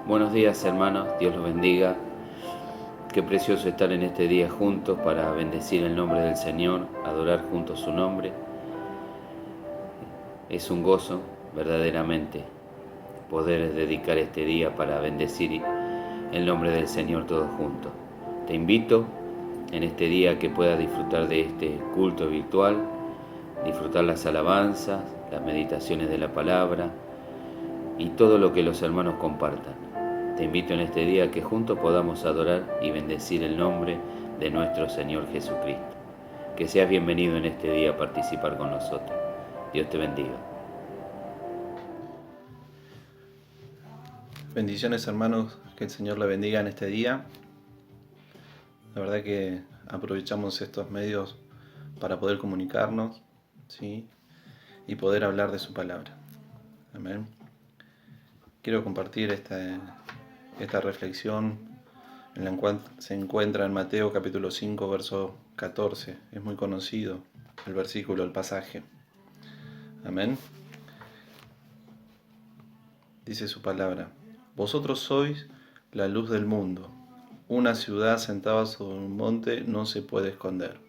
Buenos días, hermanos, Dios los bendiga. Qué precioso estar en este día juntos para bendecir el nombre del Señor, adorar juntos su nombre. Es un gozo verdaderamente poder dedicar este día para bendecir el nombre del Señor todos juntos. Te invito en este día que puedas disfrutar de este culto virtual, disfrutar las alabanzas, las meditaciones de la palabra y todo lo que los hermanos compartan. Te invito en este día a que juntos podamos adorar y bendecir el nombre de nuestro Señor Jesucristo. Que seas bienvenido en este día a participar con nosotros. Dios te bendiga. Bendiciones, hermanos, que el Señor le bendiga en este día. La verdad que aprovechamos estos medios para poder comunicarnos, ¿sí? Y poder hablar de su palabra. Amén. Quiero compartir esta reflexión en la cual se encuentra en Mateo capítulo 5, verso 14. Es muy conocido el versículo, el pasaje. Amén. Dice su palabra: Vosotros sois la luz del mundo. Una ciudad sentada sobre un monte no se puede esconder.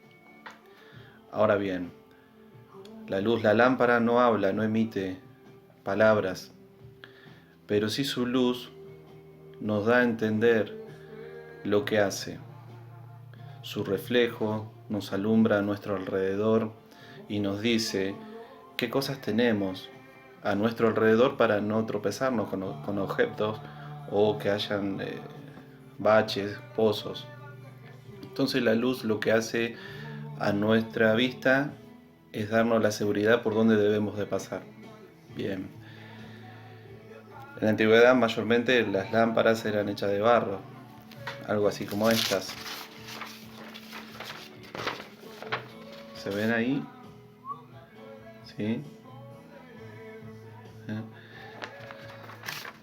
Ahora bien, la luz, la lámpara no habla, no emite palabras, pero sí su luz nos da a entender lo que hace. Su reflejo nos alumbra a nuestro alrededor y nos dice qué cosas tenemos a nuestro alrededor para no tropezarnos con objetos o que hayan baches, pozos. Entonces la luz lo que hace a nuestra vista es darnos la seguridad por dónde debemos de pasar. Bien. En la antigüedad mayormente las lámparas eran hechas de barro, algo así como estas. ¿Se ven ahí? ¿Sí?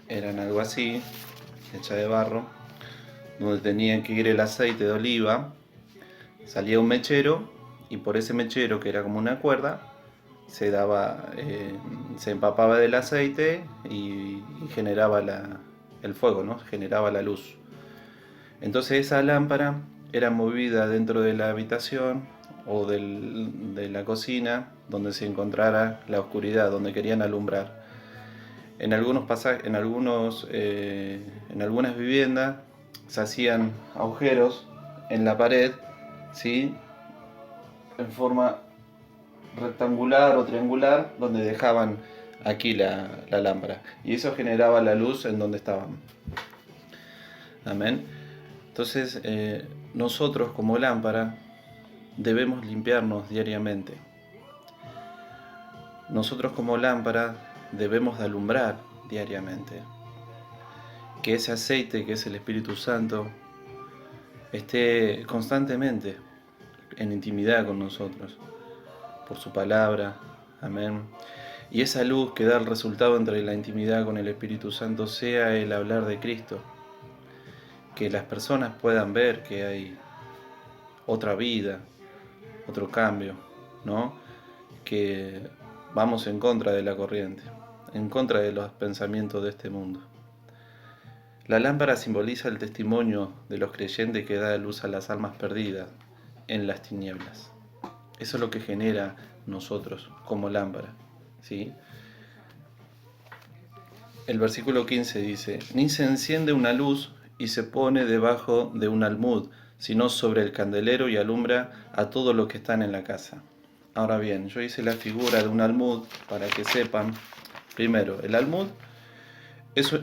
Eran algo así, hechas de barro, donde tenían que ir el aceite de oliva, salía un mechero y por ese mechero, que era como una cuerda, se empapaba del aceite y generaba el fuego, ¿no? Generaba la luz. Entonces esa lámpara era movida dentro de la habitación o de la cocina donde se encontrara la oscuridad, donde querían alumbrar. En algunos pasajes, en algunas viviendas se hacían agujeros en la pared, ¿sí? En forma rectangular o triangular, donde dejaban aquí la lámpara, y eso generaba la luz en donde estaban. Amén. Entonces nosotros como lámpara debemos limpiarnos diariamente. Nosotros como lámpara debemos de alumbrar diariamente. Que ese aceite, que es el Espíritu Santo, esté constantemente en intimidad con nosotros, por su palabra. Amén. Y esa luz que da el resultado entre la intimidad con el Espíritu Santo sea el hablar de Cristo. Que las personas puedan ver que hay otra vida, otro cambio, ¿no? Que vamos en contra de la corriente, en contra de los pensamientos de este mundo. La lámpara simboliza el testimonio de los creyentes que da luz a las almas perdidas en las tinieblas. Eso es lo que genera nosotros como lámpara, ¿sí? El versículo 15 dice: Ni se enciende una luz y se pone debajo de un almud, sino sobre el candelero y alumbra a todos los que están en la casa. Ahora bien, yo hice la figura de un almud para que sepan. Primero, el almud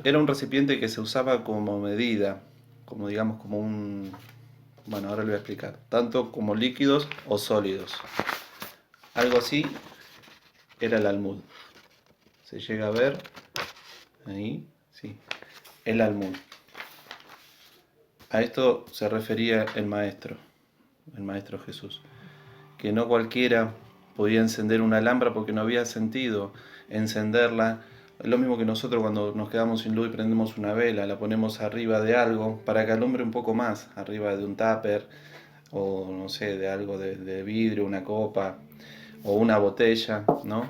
era un recipiente que se usaba como medida, como digamos como un... Bueno, ahora lo voy a explicar. Tanto como líquidos o sólidos. Algo así era el almud. ¿Se llega a ver? Ahí, sí. El almud. A esto se refería el Maestro Jesús. Que no cualquiera podía encender una lámpara porque no había sentido encenderla. Es lo mismo que nosotros cuando nos quedamos sin luz y prendemos una vela, la ponemos arriba de algo para que alumbre un poco más, arriba de un tupper o no sé, de algo de vidrio, una copa o una botella, ¿no?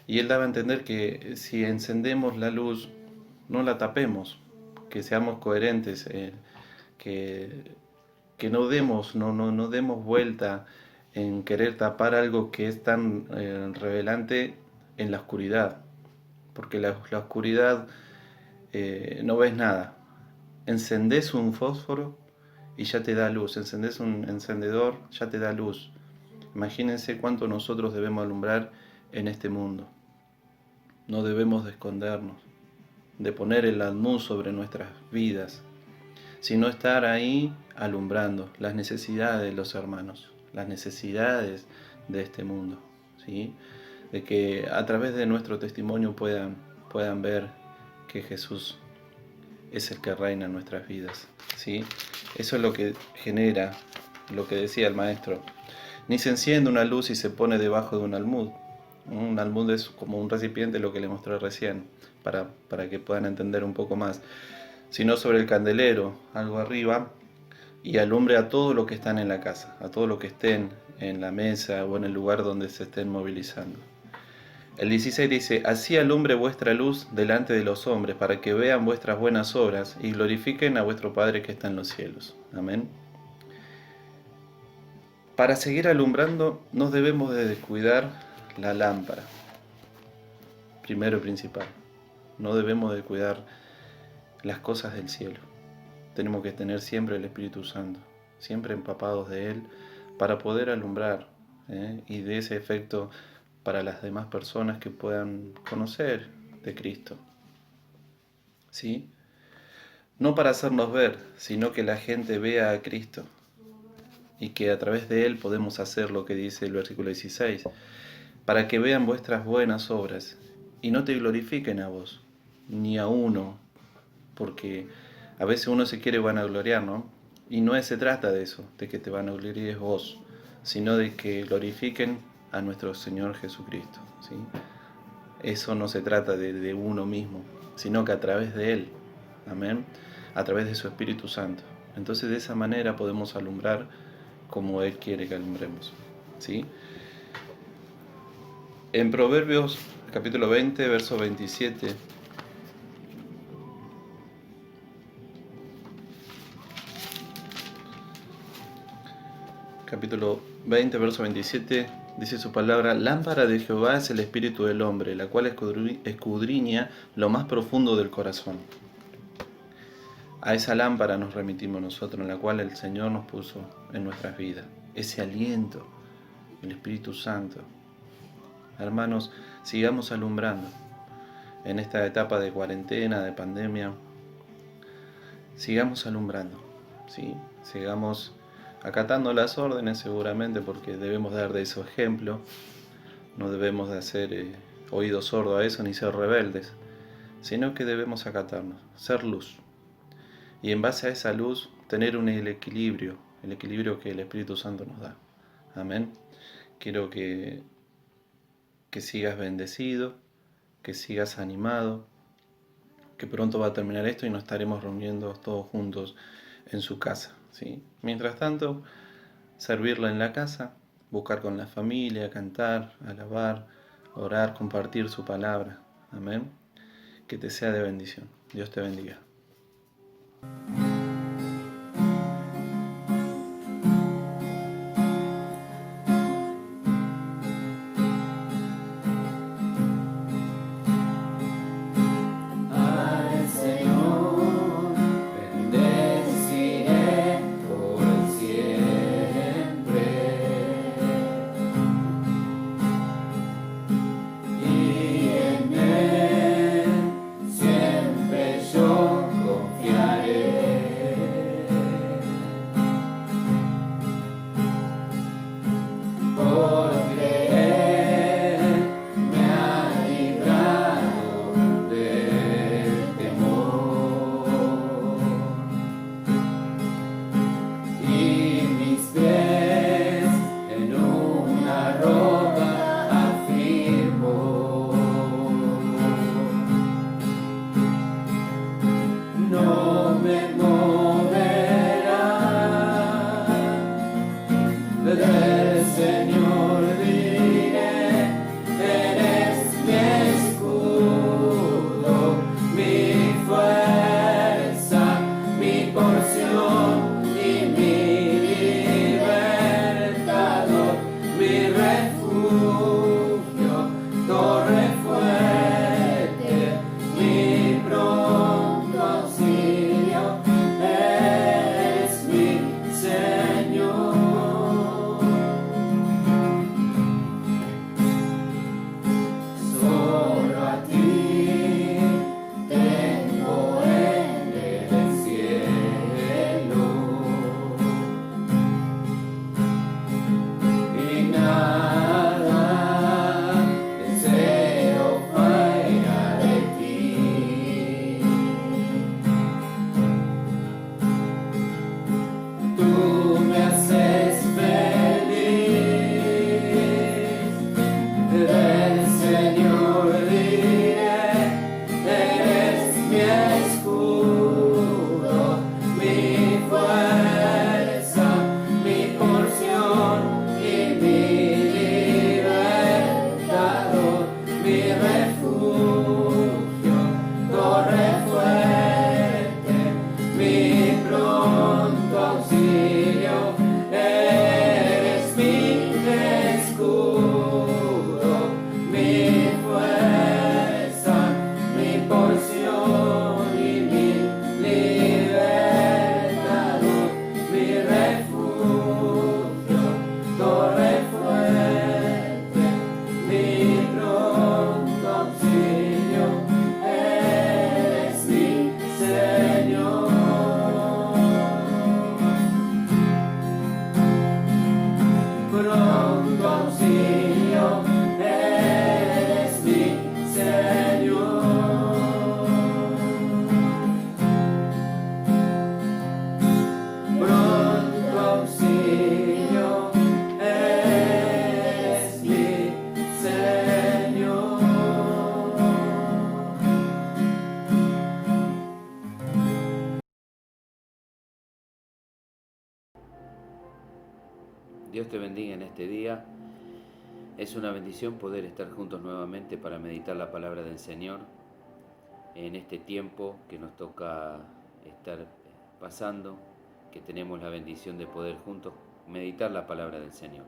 Y él daba a entender que si encendemos la luz, no la tapemos, que seamos coherentes, que no demos vuelta en querer tapar algo que es tan revelante en la oscuridad, porque la oscuridad no ves nada. Encendés un fósforo y ya te da luz, encendés un encendedor, ya te da luz. Imagínense cuánto nosotros debemos alumbrar en este mundo. No debemos de escondernos, de poner el almud sobre nuestras vidas, sino estar ahí alumbrando las necesidades de los hermanos, las necesidades de este mundo, ¿sí? De que a través de nuestro testimonio puedan ver que Jesús es el que reina en nuestras vidas, ¿sí? Eso es lo que genera, lo que decía el maestro. Ni se enciende una luz y se pone debajo de un almud. Un almud es como un recipiente, lo que le mostré recién, para que puedan entender un poco más. Sino sobre el candelero, algo arriba, y alumbre a todo lo que están en la casa, a todo lo que estén en la mesa o en el lugar donde se estén movilizando. El 16 dice, así alumbre vuestra luz delante de los hombres, para que vean vuestras buenas obras y glorifiquen a vuestro Padre que está en los cielos. Amén. Para seguir alumbrando, no debemos de descuidar la lámpara. Primero y principal, no debemos de cuidar las cosas del cielo. Tenemos que tener siempre el Espíritu Santo, siempre empapados de Él, para poder alumbrar, y de ese efecto para las demás personas que puedan conocer de Cristo. ¿Sí? No para hacernos ver, sino que la gente vea a Cristo y que a través de Él podemos hacer lo que dice el versículo 16, para que vean vuestras buenas obras y no te glorifiquen a vos, ni a uno, porque a veces uno se quiere vanagloriar, ¿no? Y no se trata de eso, de que te vanaglories vos, sino de que glorifiquen a nuestro Señor Jesucristo, ¿sí? Eso no se trata de uno mismo, sino que a través de Él, amén, a través de su Espíritu Santo. Entonces de esa manera podemos alumbrar como Él quiere que alumbremos, ¿sí? En Proverbios capítulo 20, verso 27, capítulo 20, verso 27, dice su palabra, lámpara de Jehová es el espíritu del hombre, la cual escudriña lo más profundo del corazón. A esa lámpara nos remitimos nosotros, en la cual el Señor nos puso en nuestras vidas. Ese aliento, el Espíritu Santo. Hermanos, sigamos alumbrando en esta etapa de cuarentena, de pandemia. Sigamos alumbrando, ¿sí? Sigamos acatando las órdenes seguramente, porque debemos dar de eso ejemplo. No debemos de hacer oído sordo a eso ni ser rebeldes, sino que debemos acatarnos, ser luz. Y en base a esa luz tener el equilibrio que el Espíritu Santo nos da. Amén. Quiero que sigas bendecido, que sigas animado, que pronto va a terminar esto y nos estaremos reuniendo todos juntos en su casa, ¿sí? Mientras tanto, servirla en la casa, buscar con la familia, cantar, alabar, orar, compartir su palabra. Amén. Que te sea de bendición. Dios te bendiga. Siempre yo confiaré. Dios te bendiga en este día. Es una bendición poder estar juntos nuevamente para meditar la palabra del Señor en este tiempo que nos toca estar pasando, que tenemos la bendición de poder juntos meditar la palabra del Señor.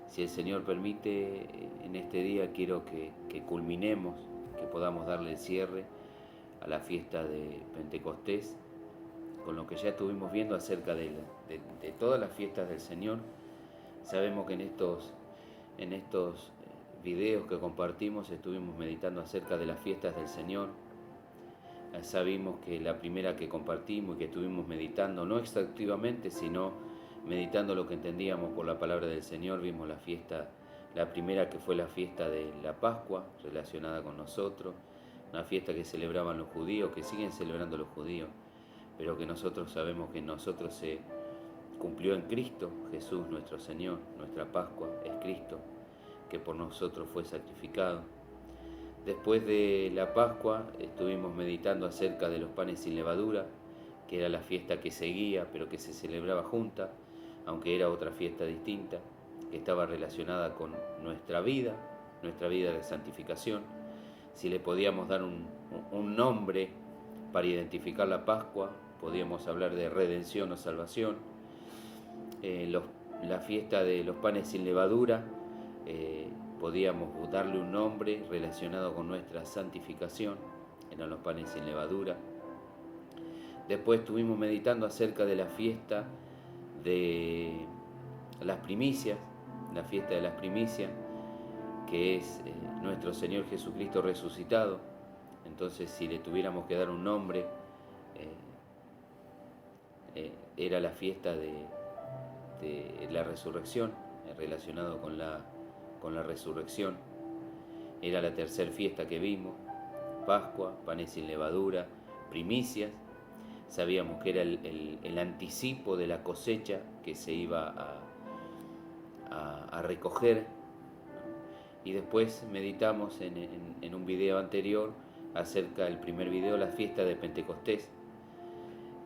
Si el Señor permite, en este día quiero que culminemos, que podamos darle el cierre a la fiesta de Pentecostés, con lo que ya estuvimos viendo acerca de todas las fiestas del Señor. Sabemos que en estos videos que compartimos estuvimos meditando acerca de las fiestas del Señor. Sabimos que la primera que compartimos y que estuvimos meditando, no exhaustivamente, sino meditando lo que entendíamos por la palabra del Señor, vimos la primera que fue la fiesta de la Pascua, relacionada con nosotros, una fiesta que celebraban los judíos, que siguen celebrando los judíos, pero que nosotros sabemos que en nosotros se cumplió en Cristo Jesús nuestro Señor. Nuestra Pascua es Cristo, que por nosotros fue sacrificado. Después de la Pascua estuvimos meditando acerca de los panes sin levadura, que era la fiesta que seguía, pero que se celebraba junta, aunque era otra fiesta distinta, que estaba relacionada con nuestra vida de santificación. Si le podíamos dar un nombre para identificar la Pascua, podíamos hablar de redención o salvación. La fiesta de los panes sin levadura, podíamos darle un nombre relacionado con nuestra santificación, eran los panes sin levadura. Después estuvimos meditando acerca de la fiesta de las primicias, la fiesta de las primicias, que es nuestro Señor Jesucristo resucitado. Entonces, si le tuviéramos que dar un nombre, era la fiesta de la resurrección, relacionado con la resurrección. Era la tercera fiesta que vimos: Pascua, panes sin levadura, primicias. Sabíamos que era el anticipo de la cosecha que se iba a recoger. Y después meditamos en un video anterior acerca del primer video, la fiesta de Pentecostés,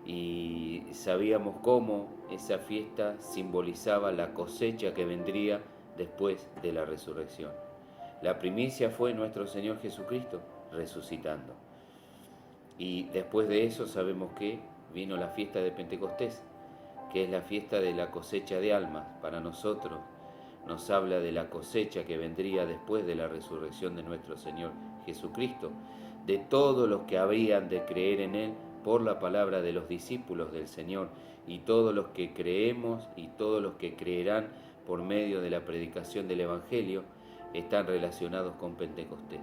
y sabíamos cómo esa fiesta simbolizaba la cosecha que vendría después de la resurrección. La primicia fue nuestro Señor Jesucristo resucitando, y después de eso sabemos que vino la fiesta de Pentecostés, que es la fiesta de la cosecha de almas. Para nosotros nos habla de la cosecha que vendría después de la resurrección de nuestro Señor Jesucristo, de todos los que habrían de creer en Él por la palabra de los discípulos del Señor, y todos los que creemos y todos los que creerán por medio de la predicación del Evangelio están relacionados con Pentecostés.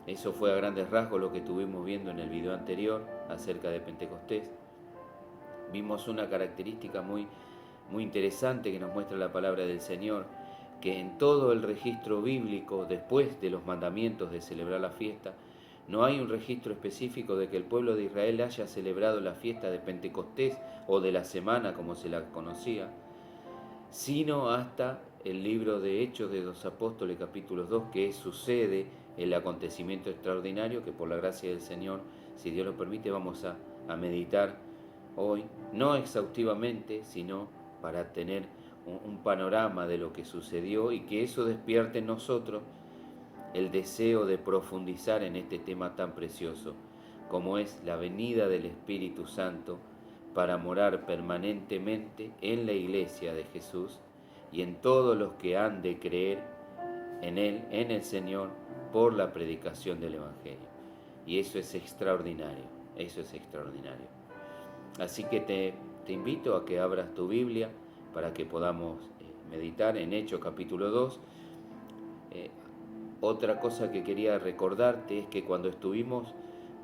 Eso fue a grandes rasgos lo que estuvimos viendo en el video anterior acerca de Pentecostés. Vimos una característica muy interesante que nos muestra la palabra del Señor, que en todo el registro bíblico, después de los mandamientos de celebrar la fiesta, no hay un registro específico de que el pueblo de Israel haya celebrado la fiesta de Pentecostés o de la semana como se la conocía, sino hasta el libro de Hechos de los Apóstoles, capítulo 2, que sucede el acontecimiento extraordinario que por la gracia del Señor, si Dios lo permite, vamos a meditar hoy, no exhaustivamente, sino para tener un panorama de lo que sucedió, y que eso despierte en nosotros el deseo de profundizar en este tema tan precioso, como es la venida del Espíritu Santo para morar permanentemente en la iglesia de Jesús y en todos los que han de creer en Él, en el Señor, por la predicación del Evangelio. Y eso es extraordinario, eso es extraordinario. Así que te invito a que abras tu Biblia para que podamos meditar en Hechos capítulo 2. Otra cosa que quería recordarte es que cuando estuvimos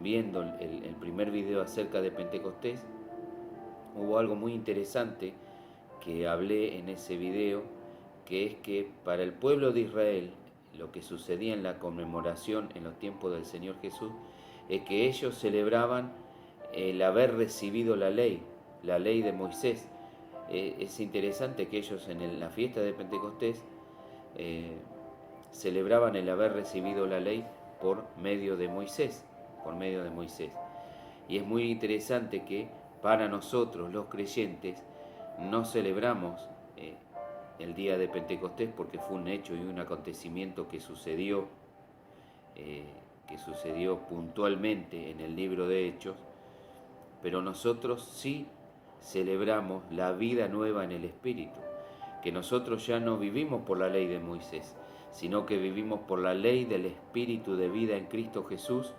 viendo el primer video acerca de Pentecostés, hubo algo muy interesante que hablé en ese video, que es que para el pueblo de Israel, lo que sucedía en la conmemoración en los tiempos del Señor Jesús, es que ellos celebraban el haber recibido la ley de Moisés. Es interesante que ellos en la fiesta de Pentecostés celebraban el haber recibido la ley por medio de Moisés, Y es muy interesante que para nosotros los creyentes no celebramos el día de Pentecostés porque fue un hecho y un acontecimiento que sucedió puntualmente en el libro de Hechos, pero nosotros sí celebramos la vida nueva en el Espíritu, que nosotros ya no vivimos por la ley de Moisés, sino que vivimos por la ley del Espíritu de vida en Cristo Jesús,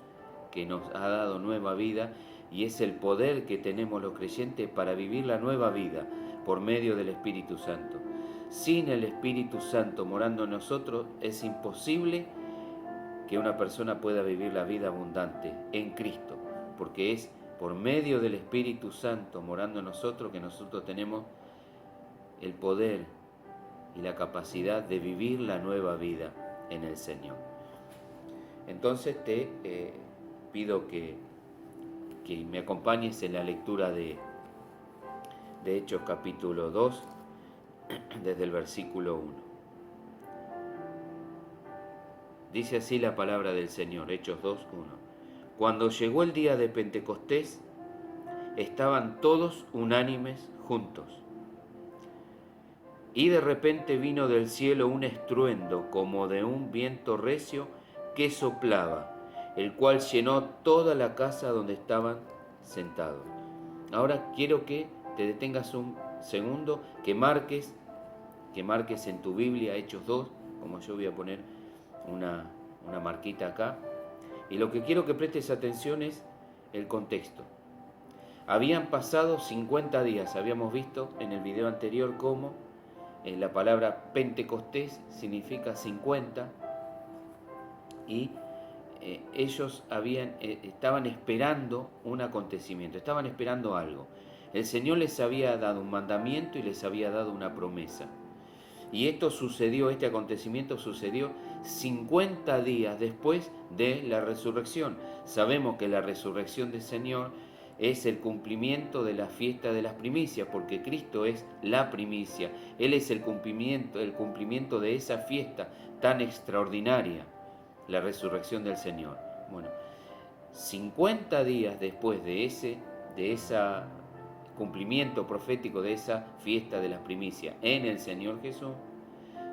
que nos ha dado nueva vida, y es el poder que tenemos los creyentes para vivir la nueva vida por medio del Espíritu Santo. Sin el Espíritu Santo morando en nosotros es imposible que una persona pueda vivir la vida abundante en Cristo, porque es por medio del Espíritu Santo morando en nosotros que nosotros tenemos el poder y la capacidad de vivir la nueva vida en el Señor. Entonces te pido que me acompañes en la lectura de Hechos capítulo 2, desde el versículo 1. Dice así la palabra del Señor, Hechos 2, 1. Cuando llegó el día de Pentecostés, estaban todos unánimes juntos. Y de repente vino del cielo un estruendo como de un viento recio que soplaba, el cual llenó toda la casa donde estaban sentados. Ahora quiero que te detengas un segundo, que marques en tu Biblia Hechos 2, como yo voy a poner una marquita acá. Y lo que quiero que prestes atención es el contexto. Habían pasado 50 días, habíamos visto en el video anterior cómo la palabra Pentecostés significa 50, y ellos estaban esperando un acontecimiento, estaban esperando algo. El Señor les había dado un mandamiento y les había dado una promesa. Y este acontecimiento sucedió 50 días después de la resurrección. Sabemos que la resurrección del Señor es el cumplimiento de la fiesta de las primicias, porque Cristo es la primicia. Él es el cumplimiento de esa fiesta tan extraordinaria, la resurrección del Señor. Bueno, 50 días después de ese cumplimiento profético de esa fiesta de las primicias en el Señor Jesús,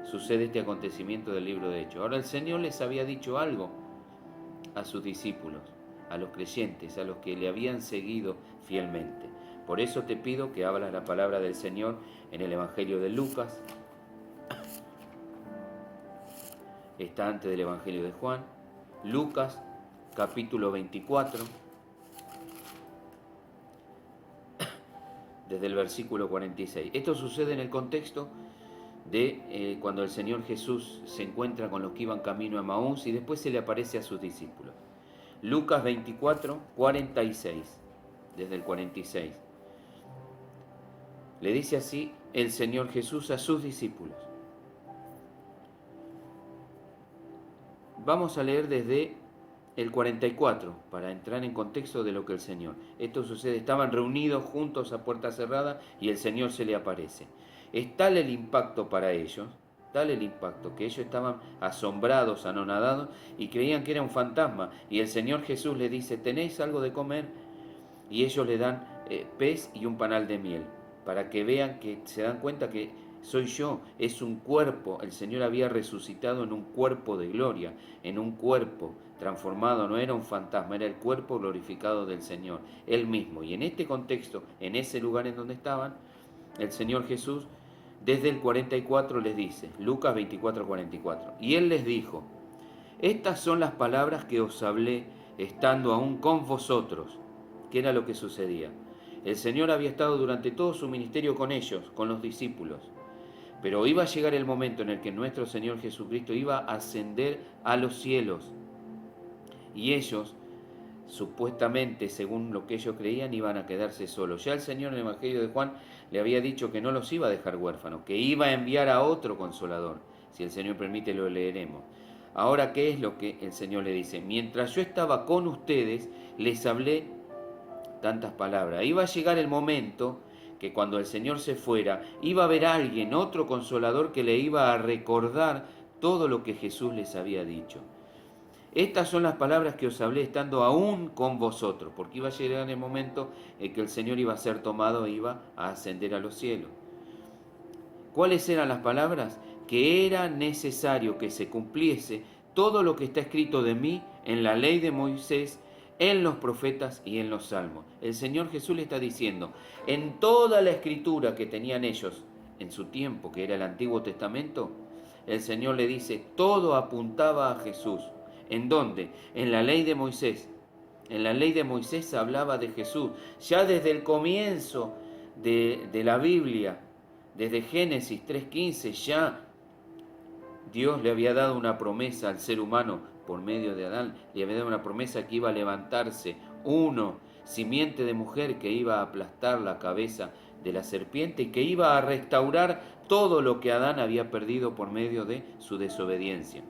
sucede este acontecimiento del libro de Hechos. Ahora el Señor les había dicho algo a sus discípulos, a los creyentes, a los que le habían seguido fielmente. Por eso te pido que abras la palabra del Señor en el Evangelio de Lucas. Está antes del Evangelio de Juan. Lucas, capítulo 24, desde el versículo 46. Esto sucede en el contexto de cuando el Señor Jesús se encuentra con los que iban camino a Emaús y después se le aparece a sus discípulos. Lucas 24, 46, desde el 46. Le dice así el Señor Jesús a sus discípulos. Vamos a leer desde el 44 para entrar en contexto de lo que el Señor. Esto sucede, estaban reunidos juntos a puerta cerrada y el Señor se le aparece. Es tal el impacto para ellos, tal el impacto, que ellos estaban asombrados, anonadados y creían que era un fantasma. Y el Señor Jesús les dice: ¿tenéis algo de comer? Y ellos le dan pez y un panal de miel, para que vean, que se dan cuenta que soy yo, es un cuerpo. El Señor había resucitado en un cuerpo de gloria, en un cuerpo transformado, no era un fantasma, era el cuerpo glorificado del Señor, Él mismo. Y en este contexto, en ese lugar en donde estaban, el Señor Jesús desde el 44 les dice, Lucas 24, 44, y Él les dijo: estas son las palabras que os hablé estando aún con vosotros. ¿Qué era lo que sucedía? El Señor había estado durante todo su ministerio con ellos, con los discípulos. Pero iba a llegar el momento en el que nuestro Señor Jesucristo iba a ascender a los cielos. Y ellos, supuestamente, según lo que ellos creían, iban a quedarse solos. Ya el Señor en el Evangelio de Juan le había dicho que no los iba a dejar huérfanos, que iba a enviar a otro Consolador. Si el Señor permite, lo leeremos. Ahora, ¿qué es lo que el Señor le dice? Mientras yo estaba con ustedes, les hablé tantas palabras. Iba a llegar el momento que cuando el Señor se fuera, iba a haber alguien, otro Consolador, que le iba a recordar todo lo que Jesús les había dicho. Estas son las palabras que os hablé estando aún con vosotros, porque iba a llegar el momento en que el Señor iba a ser tomado e iba a ascender a los cielos. ¿Cuáles eran las palabras? Que era necesario que se cumpliese todo lo que está escrito de mí en la ley de Moisés, en los profetas y en los salmos. El Señor Jesús le está diciendo, en toda la escritura que tenían ellos en su tiempo, que era el Antiguo Testamento, el Señor le dice, todo apuntaba a Jesús. ¿En dónde? En la ley de Moisés. En la ley de Moisés se hablaba de Jesús. Ya desde el comienzo de la Biblia, desde Génesis 3:15, ya Dios le había dado una promesa al ser humano por medio de Adán. Le había dado una promesa que iba a levantarse uno, simiente de mujer, que iba a aplastar la cabeza de la serpiente y que iba a restaurar todo lo que Adán había perdido por medio de su desobediencia.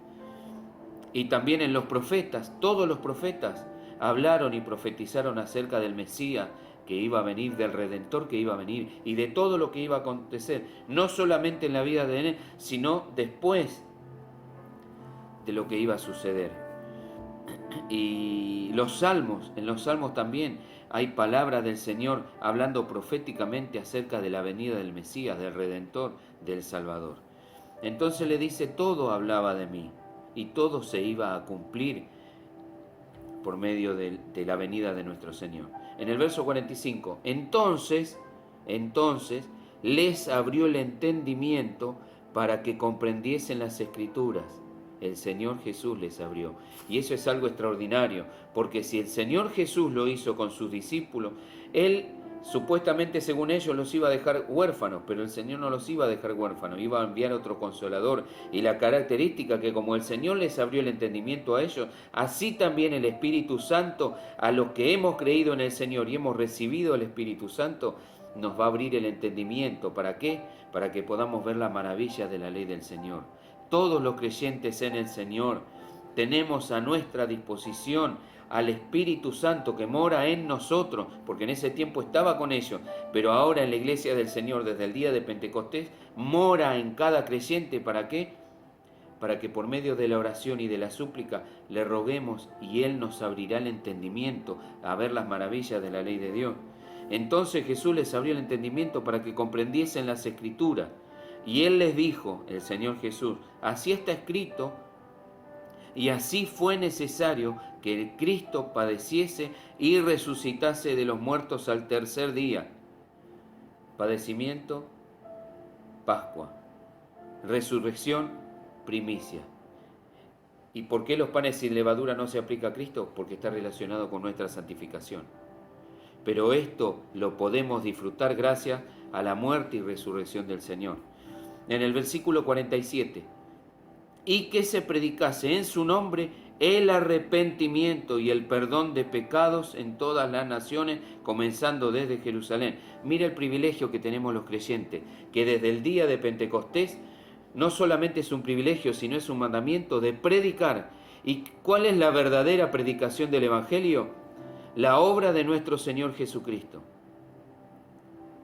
Y también en los profetas, todos los profetas hablaron y profetizaron acerca del Mesías que iba a venir, del Redentor que iba a venir y de todo lo que iba a acontecer, no solamente en la vida de él, sino después de lo que iba a suceder. Y los salmos, en los salmos también hay palabras del Señor hablando proféticamente acerca de la venida del Mesías, del Redentor, del Salvador. Entonces le dice, todo hablaba de mí y todo se iba a cumplir por medio de la venida de nuestro Señor. En el verso 45, entonces les abrió el entendimiento para que comprendiesen las Escrituras. El Señor Jesús les abrió. Y eso es algo extraordinario, porque si el Señor Jesús lo hizo con sus discípulos, Él supuestamente, según ellos, los iba a dejar huérfanos, pero el Señor no los iba a dejar huérfanos, iba a enviar otro consolador. Y la característica que como el Señor les abrió el entendimiento a ellos, así también el Espíritu Santo, a los que hemos creído en el Señor y hemos recibido el Espíritu Santo, nos va a abrir el entendimiento. ¿Para qué? Para que podamos ver la maravilla de la ley del Señor. Todos los creyentes en el Señor tenemos a nuestra disposición al Espíritu Santo que mora en nosotros, porque en ese tiempo estaba con ellos, pero ahora en la iglesia del Señor, desde el día de Pentecostés, mora en cada creyente. ¿Para qué? Para que por medio de la oración y de la súplica le roguemos y Él nos abrirá el entendimiento a ver las maravillas de la ley de Dios. Entonces Jesús les abrió el entendimiento para que comprendiesen las Escrituras. Y Él les dijo, el Señor Jesús, así está escrito, y así fue necesario que el Cristo padeciese y resucitase de los muertos al tercer día. Padecimiento, Pascua. Resurrección, primicia. ¿Y por qué los panes sin levadura no se aplica a Cristo? Porque está relacionado con nuestra santificación. Pero esto lo podemos disfrutar gracias a la muerte y resurrección del Señor. En el versículo 47, y que se predicase en su nombre el arrepentimiento y el perdón de pecados en todas las naciones, comenzando desde Jerusalén. Mira el privilegio que tenemos los creyentes, que desde el día de Pentecostés no solamente es un privilegio, sino es un mandamiento de predicar. ¿Y cuál es la verdadera predicación del Evangelio? La obra de nuestro Señor Jesucristo.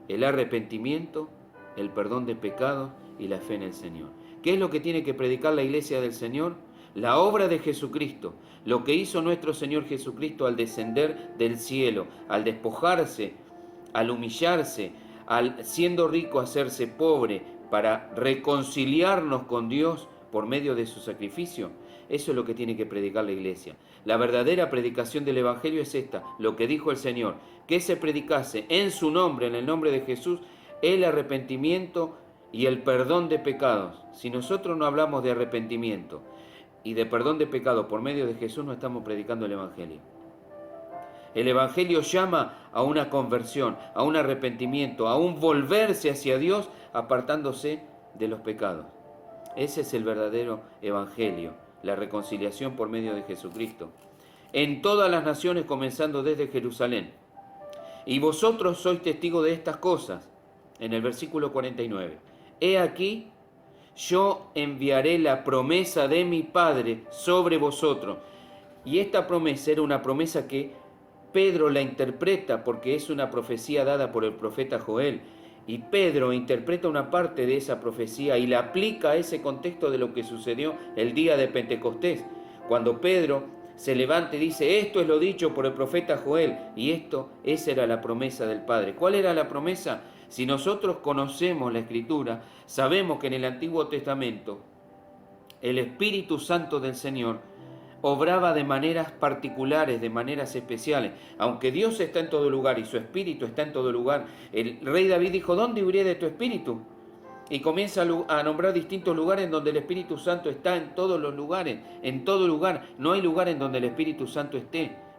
El arrepentimiento, el perdón de pecados y la fe en el Señor. ¿Qué es lo que tiene que predicar la iglesia del Señor? La obra de Jesucristo, lo que hizo nuestro Señor Jesucristo al descender del cielo, al despojarse, al humillarse, al siendo rico hacerse pobre para reconciliarnos con Dios por medio de su sacrificio. Eso es lo que tiene que predicar la iglesia. La verdadera predicación del Evangelio es esta, lo que dijo el Señor, que se predicase en su nombre, en el nombre de Jesús, el arrepentimiento y el perdón de pecados. Si nosotros no hablamos de arrepentimiento y de perdón de pecados por medio de Jesús, no estamos predicando el Evangelio. El Evangelio llama a una conversión, a un arrepentimiento, a un volverse hacia Dios apartándose de los pecados. Ese es el verdadero Evangelio, la reconciliación por medio de Jesucristo. En todas las naciones, comenzando desde Jerusalén. Y vosotros sois testigos de estas cosas. En el versículo 49. He aquí, yo enviaré la promesa de mi Padre sobre vosotros. Y esta promesa era una promesa que Pedro la interpreta porque es una profecía dada por el profeta Joel. Y Pedro interpreta una parte de esa profecía y la aplica a ese contexto de lo que sucedió el día de Pentecostés. Cuando Pedro se levanta y dice, esto es lo dicho por el profeta Joel. Y esa era la promesa del Padre. ¿Cuál era la promesa? Si nosotros conocemos la Escritura, sabemos que en el Antiguo Testamento el Espíritu Santo del Señor obraba de maneras particulares, de maneras especiales. Aunque Dios está en todo lugar y su Espíritu está en todo lugar, el rey David dijo, ¿dónde huiré de tu Espíritu? Y comienza a nombrar distintos lugares en donde el Espíritu Santo está en todos los lugares, en todo lugar. No hay lugar en donde el Espíritu Santo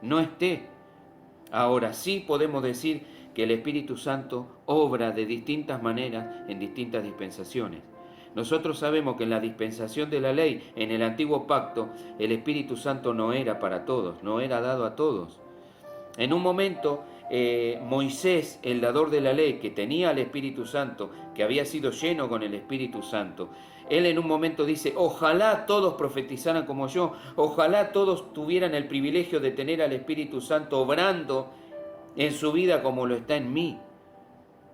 no esté. Ahora sí podemos decir que el Espíritu Santo obra de distintas maneras en distintas dispensaciones. Nosotros sabemos que en la dispensación de la ley, en el antiguo pacto, el Espíritu Santo no era para todos, no era dado a todos. En un momento, Moisés, el dador de la ley, que tenía al Espíritu Santo, que había sido lleno con el Espíritu Santo, él en un momento dice, ojalá todos profetizaran como yo, ojalá todos tuvieran el privilegio de tener al Espíritu Santo obrando en su vida como lo está en mí.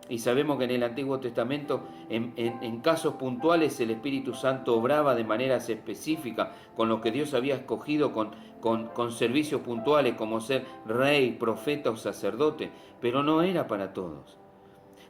Y sabemos que en el Antiguo Testamento, en casos puntuales, el Espíritu Santo obraba de maneras específicas, con lo que Dios había escogido, con servicios puntuales, como ser rey, profeta o sacerdote, pero no era para todos.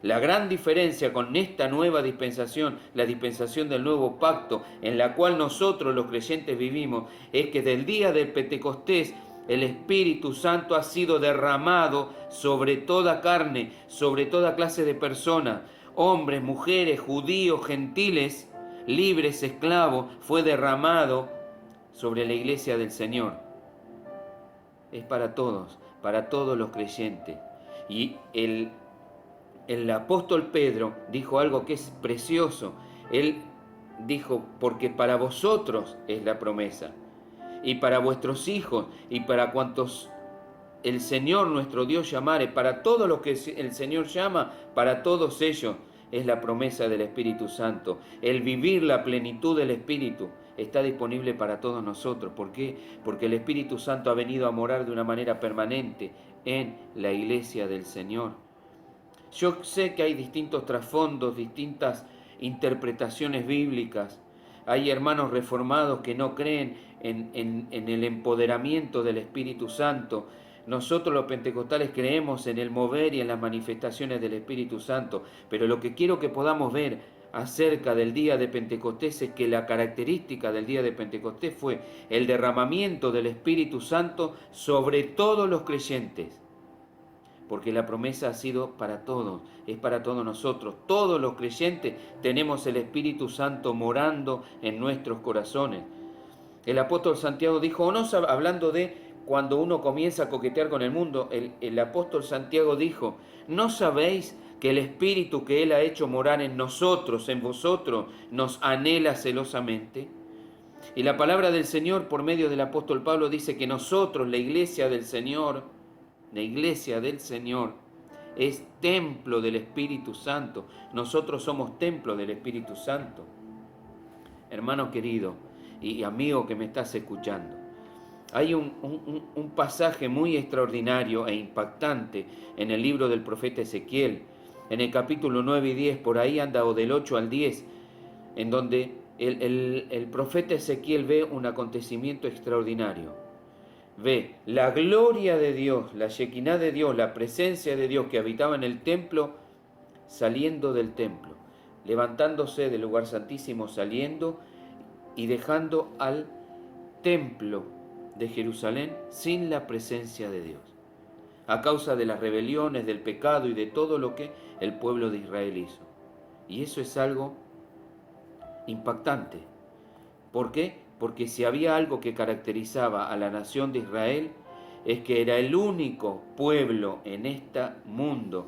La gran diferencia con esta nueva dispensación, la dispensación del nuevo pacto, en la cual nosotros los creyentes vivimos, es que del día del Pentecostés, el Espíritu Santo ha sido derramado sobre toda carne, sobre toda clase de personas, hombres, mujeres, judíos, gentiles, libres, esclavos, fue derramado sobre la iglesia del Señor. Es para todos los creyentes. Y el apóstol Pedro dijo algo que es precioso. Él dijo, porque para vosotros es la promesa, y para vuestros hijos, y para cuantos el Señor nuestro Dios llamare, para todos los que el Señor llama, para todos ellos es la promesa del Espíritu Santo. El vivir la plenitud del Espíritu está disponible para todos nosotros. ¿Por qué? Porque el Espíritu Santo ha venido a morar de una manera permanente en la iglesia del Señor. Yo sé que hay distintos trasfondos, distintas interpretaciones bíblicas. Hay hermanos reformados que no creen en el empoderamiento del Espíritu Santo. Nosotros los pentecostales creemos en el mover y en las manifestaciones del Espíritu Santo. Pero lo que quiero que podamos ver acerca del día de Pentecostés es que la característica del día de Pentecostés fue el derramamiento del Espíritu Santo sobre todos los creyentes. Porque la promesa ha sido para todos, es para todos nosotros. Todos los creyentes tenemos el Espíritu Santo morando en nuestros corazones. El apóstol Santiago dijo, hablando de cuando uno comienza a coquetear con el mundo, el apóstol Santiago dijo, ¿no sabéis que el Espíritu que Él ha hecho morar en nosotros, en vosotros, nos anhela celosamente? Y la palabra del Señor por medio del apóstol Pablo dice que nosotros, la iglesia del Señor, es templo del Espíritu Santo. Nosotros somos templo del Espíritu Santo. Hermano querido y amigo que me estás escuchando, hay un pasaje muy extraordinario e impactante en el libro del profeta Ezequiel, en el capítulo 9 y 10, por ahí anda, o del 8 al 10, en donde el profeta Ezequiel ve un acontecimiento extraordinario. Ve la gloria de Dios, la Shekinah de Dios, la presencia de Dios que habitaba en el templo, saliendo del templo, levantándose del lugar santísimo, saliendo y dejando al templo de Jerusalén sin la presencia de Dios, a causa de las rebeliones, del pecado y de todo lo que el pueblo de Israel hizo. Y eso es algo impactante. ¿Por qué? Porque si había algo que caracterizaba a la nación de Israel, es que era el único pueblo en este mundo.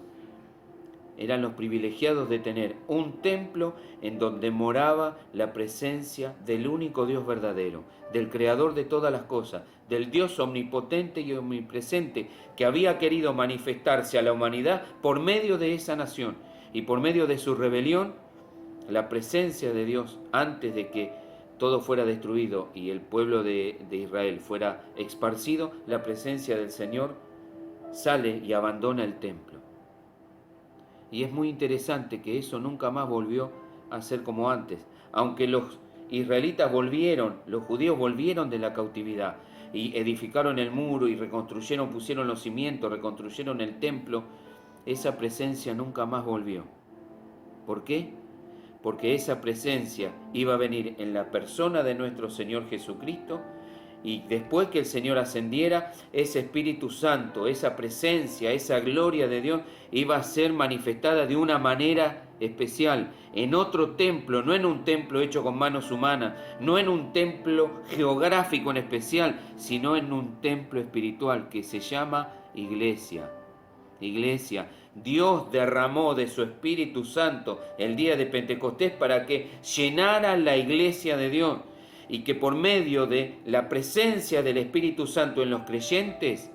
Eran los privilegiados de tener un templo en donde moraba la presencia del único Dios verdadero, del Creador de todas las cosas, del Dios omnipotente y omnipresente que había querido manifestarse a la humanidad por medio de esa nación y por medio de su rebelión. La presencia de Dios, antes de que todo fuera destruido y el pueblo de Israel fuera esparcido, la presencia del Señor sale y abandona el templo. Y es muy interesante que eso nunca más volvió a ser como antes. Aunque los israelitas volvieron, los judíos volvieron de la cautividad y edificaron el muro y reconstruyeron, pusieron los cimientos, reconstruyeron el templo, esa presencia nunca más volvió. ¿Por qué? Porque esa presencia iba a venir en la persona de nuestro Señor Jesucristo, y después que el Señor ascendiera, ese Espíritu Santo, esa presencia, esa gloria de Dios iba a ser manifestada de una manera especial, en otro templo, no en un templo hecho con manos humanas, no en un templo geográfico en especial, sino en un templo espiritual que se llama iglesia. Iglesia, Dios derramó de su Espíritu Santo el día de Pentecostés para que llenara la iglesia de Dios, y que por medio de la presencia del Espíritu Santo en los creyentes,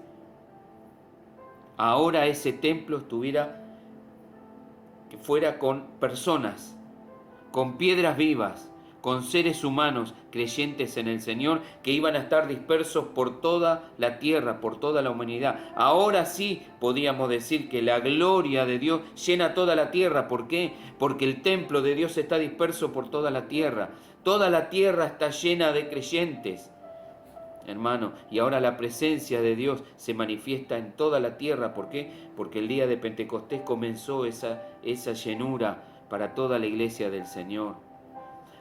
ahora ese templo que fuera con personas, con piedras vivas, con seres humanos creyentes en el Señor, que iban a estar dispersos por toda la tierra, por toda la humanidad. Ahora sí podíamos decir que la gloria de Dios llena toda la tierra. ¿Por qué? Porque el templo de Dios está disperso por toda la tierra. Toda la tierra está llena de creyentes, hermano, y ahora la presencia de Dios se manifiesta en toda la tierra. ¿Por qué? Porque el día de Pentecostés comenzó esa llenura para toda la iglesia del Señor.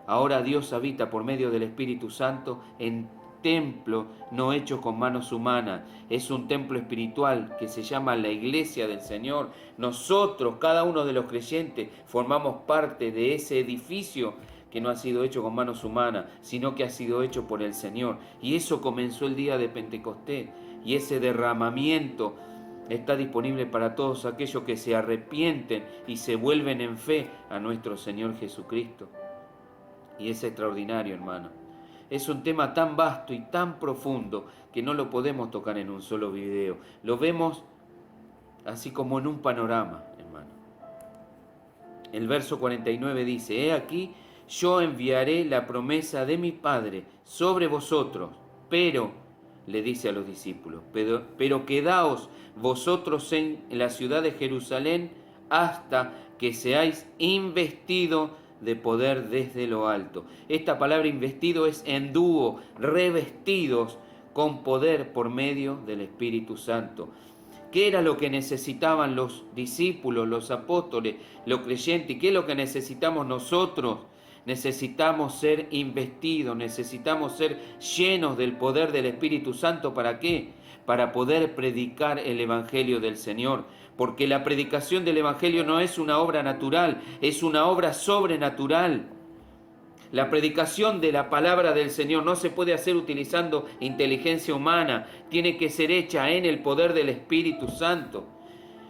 Ahora Dios habita por medio del Espíritu Santo en templo no hecho con manos humanas. Es un templo espiritual que se llama la iglesia del Señor. Nosotros, cada uno de los creyentes, formamos parte de ese edificio que no ha sido hecho con manos humanas, sino que ha sido hecho por el Señor. Y eso comenzó el día de Pentecostés. Y ese derramamiento está disponible para todos aquellos que se arrepienten y se vuelven en fe a nuestro Señor Jesucristo. Y es extraordinario, hermano. Es un tema tan vasto y tan profundo que no lo podemos tocar en un solo video. Lo vemos así como en un panorama, hermano. El verso 49 dice: He aquí, yo enviaré la promesa de mi Padre sobre vosotros, pero, le dice a los discípulos, pero quedaos vosotros en la ciudad de Jerusalén hasta que seáis investidos de poder desde lo alto. Esta palabra investido es enduo, revestidos con poder por medio del Espíritu Santo. ¿Qué era lo que necesitaban los discípulos, los apóstoles, los creyentes? ¿Y qué es lo que necesitamos nosotros? Necesitamos ser investidos, necesitamos ser llenos del poder del Espíritu Santo. ¿Para qué? Para poder predicar el Evangelio del Señor. Porque la predicación del Evangelio no es una obra natural, es una obra sobrenatural. La predicación de la palabra del Señor no se puede hacer utilizando inteligencia humana, tiene que ser hecha en el poder del Espíritu Santo.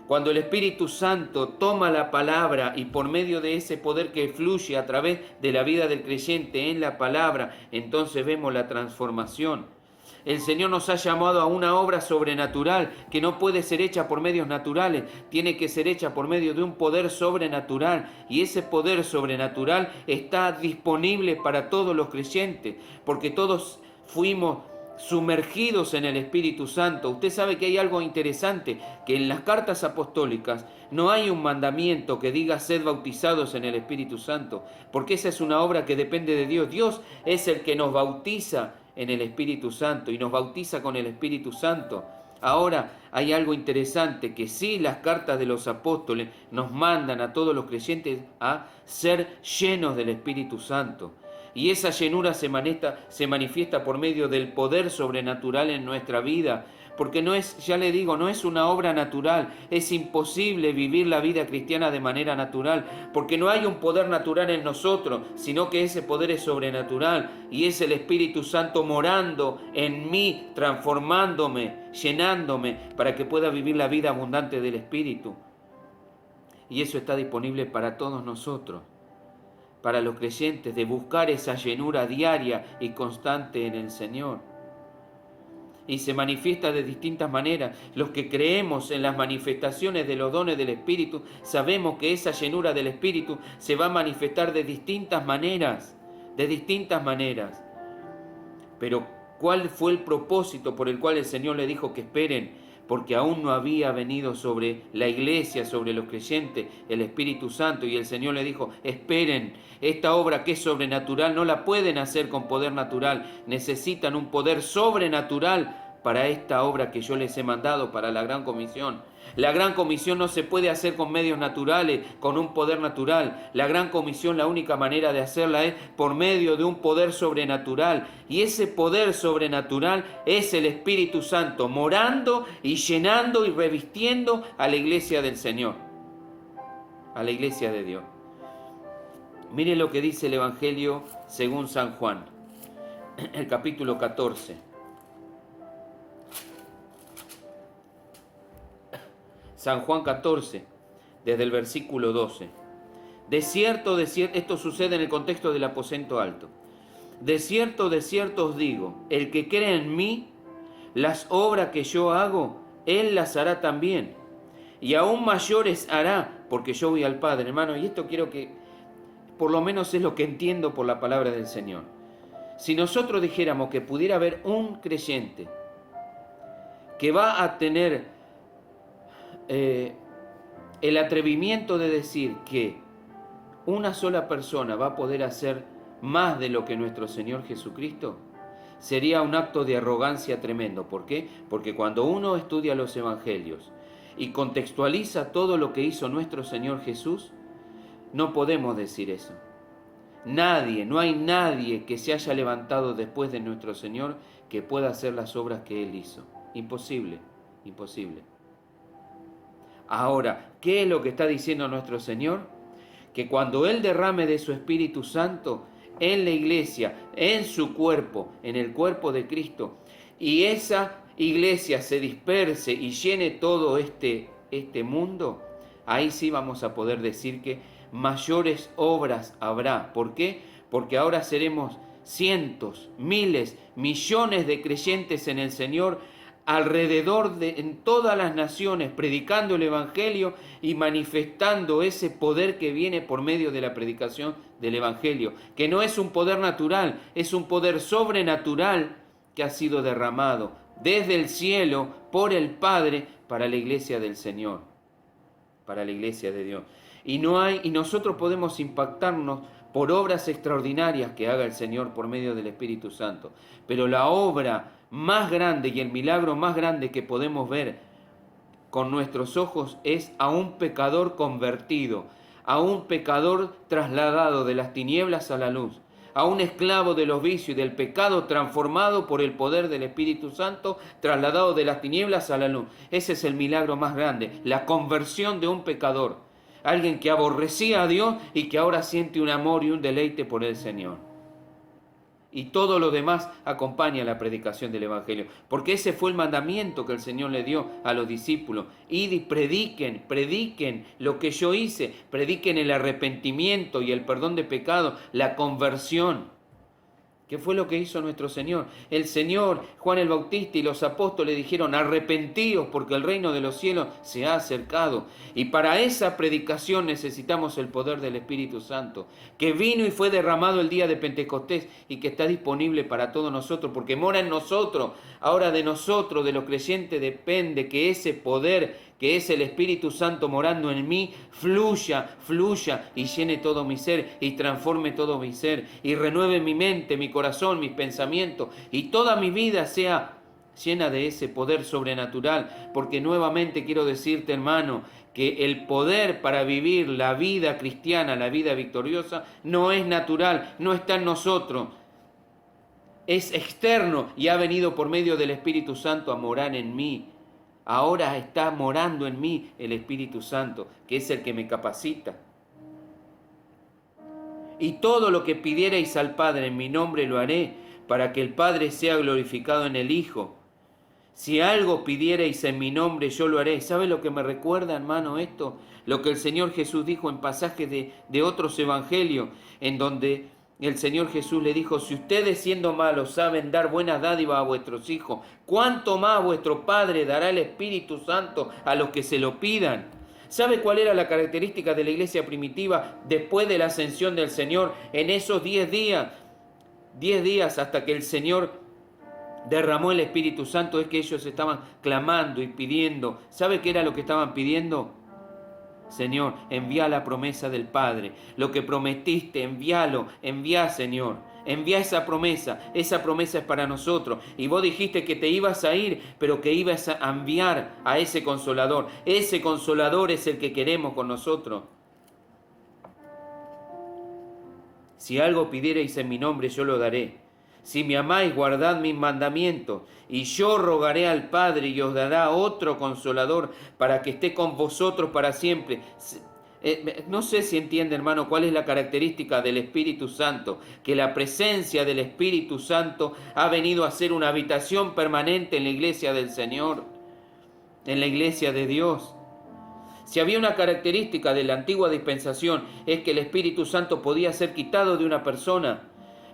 Cuando el Espíritu Santo toma la palabra y por medio de ese poder que fluye a través de la vida del creyente en la palabra, entonces vemos la transformación. El Señor nos ha llamado a una obra sobrenatural que no puede ser hecha por medios naturales, tiene que ser hecha por medio de un poder sobrenatural, y ese poder sobrenatural está disponible para todos los creyentes, porque todos fuimos sumergidos en el Espíritu Santo. Usted sabe que hay algo interesante, que en las cartas apostólicas no hay un mandamiento que diga sed bautizados en el Espíritu Santo, porque esa es una obra que depende de Dios. Dios es el que nos bautiza en el Espíritu Santo y nos bautiza con el Espíritu Santo. Ahora hay algo interesante, que sí, las cartas de los apóstoles nos mandan a todos los creyentes a ser llenos del Espíritu Santo. Y esa llenura se manifiesta por medio del poder sobrenatural en nuestra vida. Porque no es, ya le digo, no es una obra natural. Es imposible vivir la vida cristiana de manera natural. Porque no hay un poder natural en nosotros, sino que ese poder es sobrenatural. Y es el Espíritu Santo morando en mí, transformándome, llenándome, para que pueda vivir la vida abundante del Espíritu. Y eso está disponible para todos nosotros. Para los creyentes, de buscar esa llenura diaria y constante en el Señor. Y se manifiesta de distintas maneras. Los que creemos en las manifestaciones de los dones del Espíritu, sabemos que esa llenura del Espíritu se va a manifestar de distintas maneras. De distintas maneras. Pero, ¿cuál fue el propósito por el cual el Señor le dijo que esperen? Porque aún no había venido sobre la iglesia, sobre los creyentes, el Espíritu Santo. Y el Señor le dijo, esperen, esta obra que es sobrenatural no la pueden hacer con poder natural. Necesitan un poder sobrenatural para esta obra que yo les he mandado, para la Gran Comisión. La Gran Comisión no se puede hacer con medios naturales, con un poder natural. La Gran Comisión, la única manera de hacerla es por medio de un poder sobrenatural. Y ese poder sobrenatural es el Espíritu Santo, morando y llenando y revistiendo a la iglesia del Señor, a la iglesia de Dios. Mire lo que dice el Evangelio según San Juan, el capítulo 14. San Juan 14, desde el versículo 12. De cierto, esto sucede en el contexto del aposento alto. De cierto os digo, el que cree en mí, las obras que yo hago, él las hará también. Y aún mayores hará, porque yo voy al Padre, hermano. Y esto quiero que, por lo menos es lo que entiendo por la palabra del Señor. Si nosotros dijéramos que pudiera haber un creyente que va a tener el atrevimiento de decir que una sola persona va a poder hacer más de lo que nuestro Señor Jesucristo, sería un acto de arrogancia tremendo. ¿Por qué? Porque cuando uno estudia los evangelios y contextualiza todo lo que hizo nuestro Señor Jesús, no podemos decir eso. No hay nadie que se haya levantado después de nuestro Señor que pueda hacer las obras que Él hizo. Imposible, imposible. Ahora, ¿qué es lo que está diciendo nuestro Señor? Que cuando Él derrame de su Espíritu Santo en la iglesia, en su cuerpo, en el cuerpo de Cristo, y esa iglesia se disperse y llene todo este mundo, ahí sí vamos a poder decir que mayores obras habrá. ¿Por qué? Porque ahora seremos cientos, miles, millones de creyentes en el Señor, alrededor en todas las naciones, predicando el Evangelio y manifestando ese poder que viene por medio de la predicación del Evangelio, que no es un poder natural, es un poder sobrenatural que ha sido derramado desde el cielo por el Padre para la iglesia del Señor, para la iglesia de Dios. Y nosotros podemos impactarnos por obras extraordinarias que haga el Señor por medio del Espíritu Santo, pero la obra más grande y el milagro más grande que podemos ver con nuestros ojos es a un pecador convertido, a un pecador trasladado de las tinieblas a la luz, a un esclavo de los vicios y del pecado transformado por el poder del Espíritu Santo, trasladado de las tinieblas a la luz. Ese es el milagro más grande, la conversión de un pecador, alguien que aborrecía a Dios y que ahora siente un amor y un deleite por el Señor. Y todo lo demás acompaña la predicación del Evangelio. Porque ese fue el mandamiento que el Señor le dio a los discípulos. Id y prediquen lo que yo hice. Prediquen el arrepentimiento y el perdón de pecado, la conversión. ¿Qué fue lo que hizo nuestro Señor? El Señor, Juan el Bautista y los apóstoles dijeron: arrepentíos porque el reino de los cielos se ha acercado. Y para esa predicación necesitamos el poder del Espíritu Santo, que vino y fue derramado el día de Pentecostés y que está disponible para todos nosotros, porque mora en nosotros. Ahora de nosotros, de los creyentes, depende que ese poder, que es el Espíritu Santo morando en mí, fluya y llene todo mi ser y transforme todo mi ser y renueve mi mente, mi corazón, mis pensamientos y toda mi vida sea llena de ese poder sobrenatural. Porque nuevamente quiero decirte, hermano, que el poder para vivir la vida cristiana, la vida victoriosa, no es natural, no está en nosotros. Es externo y ha venido por medio del Espíritu Santo a morar en mí. Ahora está morando en mí el Espíritu Santo, que es el que me capacita. Y todo lo que pidierais al Padre en mi nombre lo haré, para que el Padre sea glorificado en el Hijo. Si algo pidierais en mi nombre, yo lo haré. ¿Sabe lo que me recuerda, hermano, esto? Lo que el Señor Jesús dijo en pasajes de otros evangelios, en donde el Señor Jesús le dijo: si ustedes siendo malos saben dar buenas dádivas a vuestros hijos, ¿cuánto más vuestro Padre dará el Espíritu Santo a los que se lo pidan? ¿Sabe cuál era la característica de la iglesia primitiva después de la ascensión del Señor? En esos 10 días hasta que el Señor derramó el Espíritu Santo, es que ellos estaban clamando y pidiendo. ¿Sabe qué era lo que estaban pidiendo? Señor, envía la promesa del Padre. Lo que prometiste, envíalo. Envía, Señor. envía esa promesa es para nosotros. Y vos dijiste que te ibas a ir, pero que ibas a enviar a ese Consolador. Ese Consolador es el que queremos con nosotros. Si algo pidierais en mi nombre, yo lo daré. Si me amáis, guardad mis mandamientos, y yo rogaré al Padre y os dará otro Consolador para que esté con vosotros para siempre. No sé si entiende, hermano, cuál es la característica del Espíritu Santo, que la presencia del Espíritu Santo ha venido a ser una habitación permanente en la iglesia del Señor, en la iglesia de Dios. Si había una característica de la antigua dispensación, es que el Espíritu Santo podía ser quitado de una persona.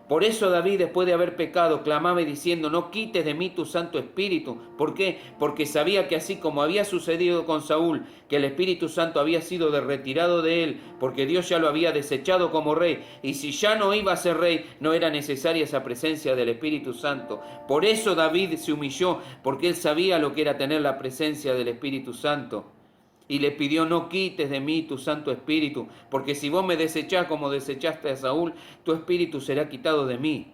Por eso David, después de haber pecado, clamaba diciendo: no quites de mí tu Santo Espíritu. ¿Por qué? Porque sabía que así como había sucedido con Saúl, que el Espíritu Santo había sido retirado de él, porque Dios ya lo había desechado como rey, y si ya no iba a ser rey, no era necesaria esa presencia del Espíritu Santo. Por eso David se humilló, porque él sabía lo que era tener la presencia del Espíritu Santo. Y le pidió: no quites de mí tu Santo Espíritu, porque si vos me desechás como desechaste a Saúl, tu Espíritu será quitado de mí.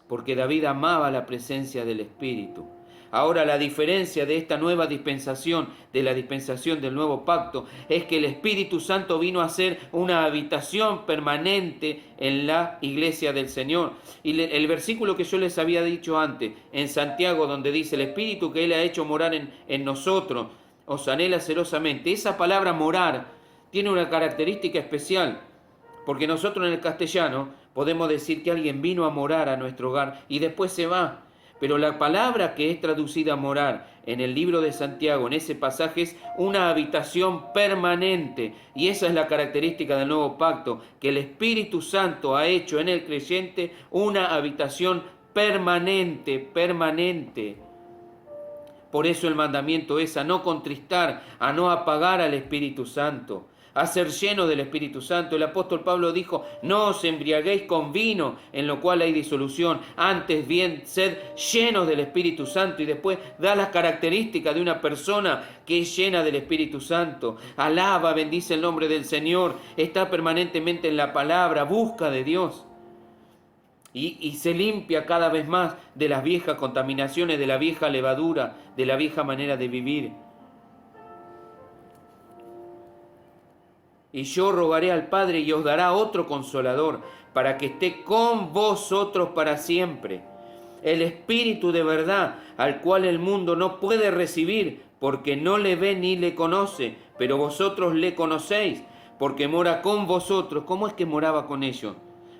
Porque David amaba la presencia del Espíritu. Ahora, la diferencia de esta nueva dispensación, de la dispensación del nuevo pacto, es que el Espíritu Santo vino a ser una habitación permanente en la iglesia del Señor. Y el versículo que yo les había dicho antes, en Santiago, donde dice: el Espíritu que Él ha hecho morar en nosotros, os anhela celosamente. Esa palabra morar tiene una característica especial, porque nosotros en el castellano podemos decir que alguien vino a morar a nuestro hogar y después se va. Pero la palabra que es traducida morar en el libro de Santiago, en ese pasaje, es una habitación permanente. Y esa es la característica del nuevo pacto, que el Espíritu Santo ha hecho en el creyente una habitación permanente, permanente. Por eso el mandamiento es a no contristar, a no apagar al Espíritu Santo, a ser lleno del Espíritu Santo. El apóstol Pablo dijo: no os embriaguéis con vino, en lo cual hay disolución, antes bien sed llenos del Espíritu Santo. Y después da las características de una persona que es llena del Espíritu Santo. Alaba, bendice el nombre del Señor, está permanentemente en la palabra, busca de Dios. Y se limpia cada vez más de las viejas contaminaciones, de la vieja levadura, de la vieja manera de vivir. Y yo rogaré al Padre y os dará otro Consolador, para que esté con vosotros para siempre. El Espíritu de verdad, al cual el mundo no puede recibir, porque no le ve ni le conoce, pero vosotros le conocéis, porque mora con vosotros. ¿Cómo es que moraba con ellos?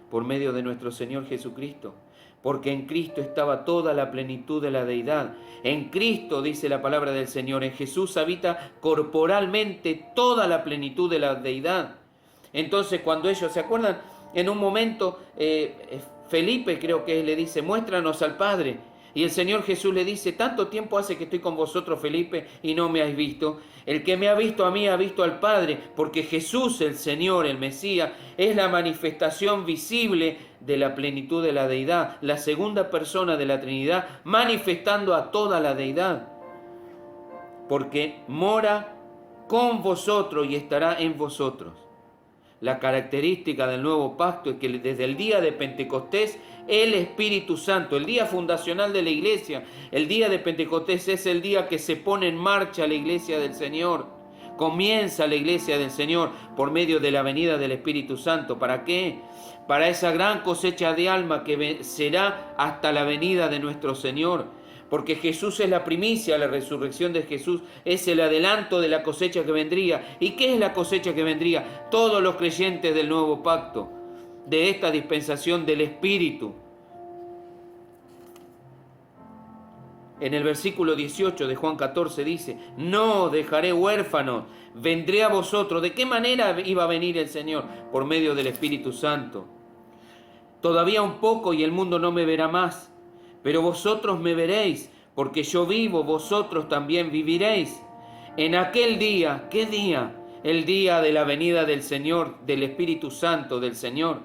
Por medio de nuestro Señor Jesucristo, porque en Cristo estaba toda la plenitud de la deidad. En Cristo, dice la palabra del Señor, en Jesús habita corporalmente toda la plenitud de la deidad. Entonces, cuando ellos, ¿se acuerdan? En un momento, Felipe creo que le dice: muéstranos al Padre. Y el Señor Jesús le dice: tanto tiempo hace que estoy con vosotros, Felipe, y no me habéis visto. El que me ha visto a mí ha visto al Padre, porque Jesús, el Señor, el Mesías, es la manifestación visible de la plenitud de la deidad, la segunda persona de la Trinidad, manifestando a toda la deidad. Porque mora con vosotros y estará en vosotros. La característica del nuevo pacto es que desde el día de Pentecostés, el Espíritu Santo, el día fundacional de la iglesia, el día de Pentecostés es el día que se pone en marcha la iglesia del Señor. Comienza la iglesia del Señor por medio de la venida del Espíritu Santo. ¿Para qué? Para esa gran cosecha de alma que será hasta la venida de nuestro Señor. Porque Jesús es la primicia, la resurrección de Jesús es el adelanto de la cosecha que vendría. ¿Y qué es la cosecha que vendría? Todos los creyentes del nuevo pacto, de esta dispensación del Espíritu. En el versículo 18 de Juan 14 dice: no dejaré huérfanos, vendré a vosotros. ¿De qué manera iba a venir el Señor? Por medio del Espíritu Santo. Todavía un poco y el mundo no me verá más, pero vosotros me veréis, porque yo vivo, vosotros también viviréis. En aquel día, ¿qué día? El día de la venida del Señor, del Espíritu Santo del Señor.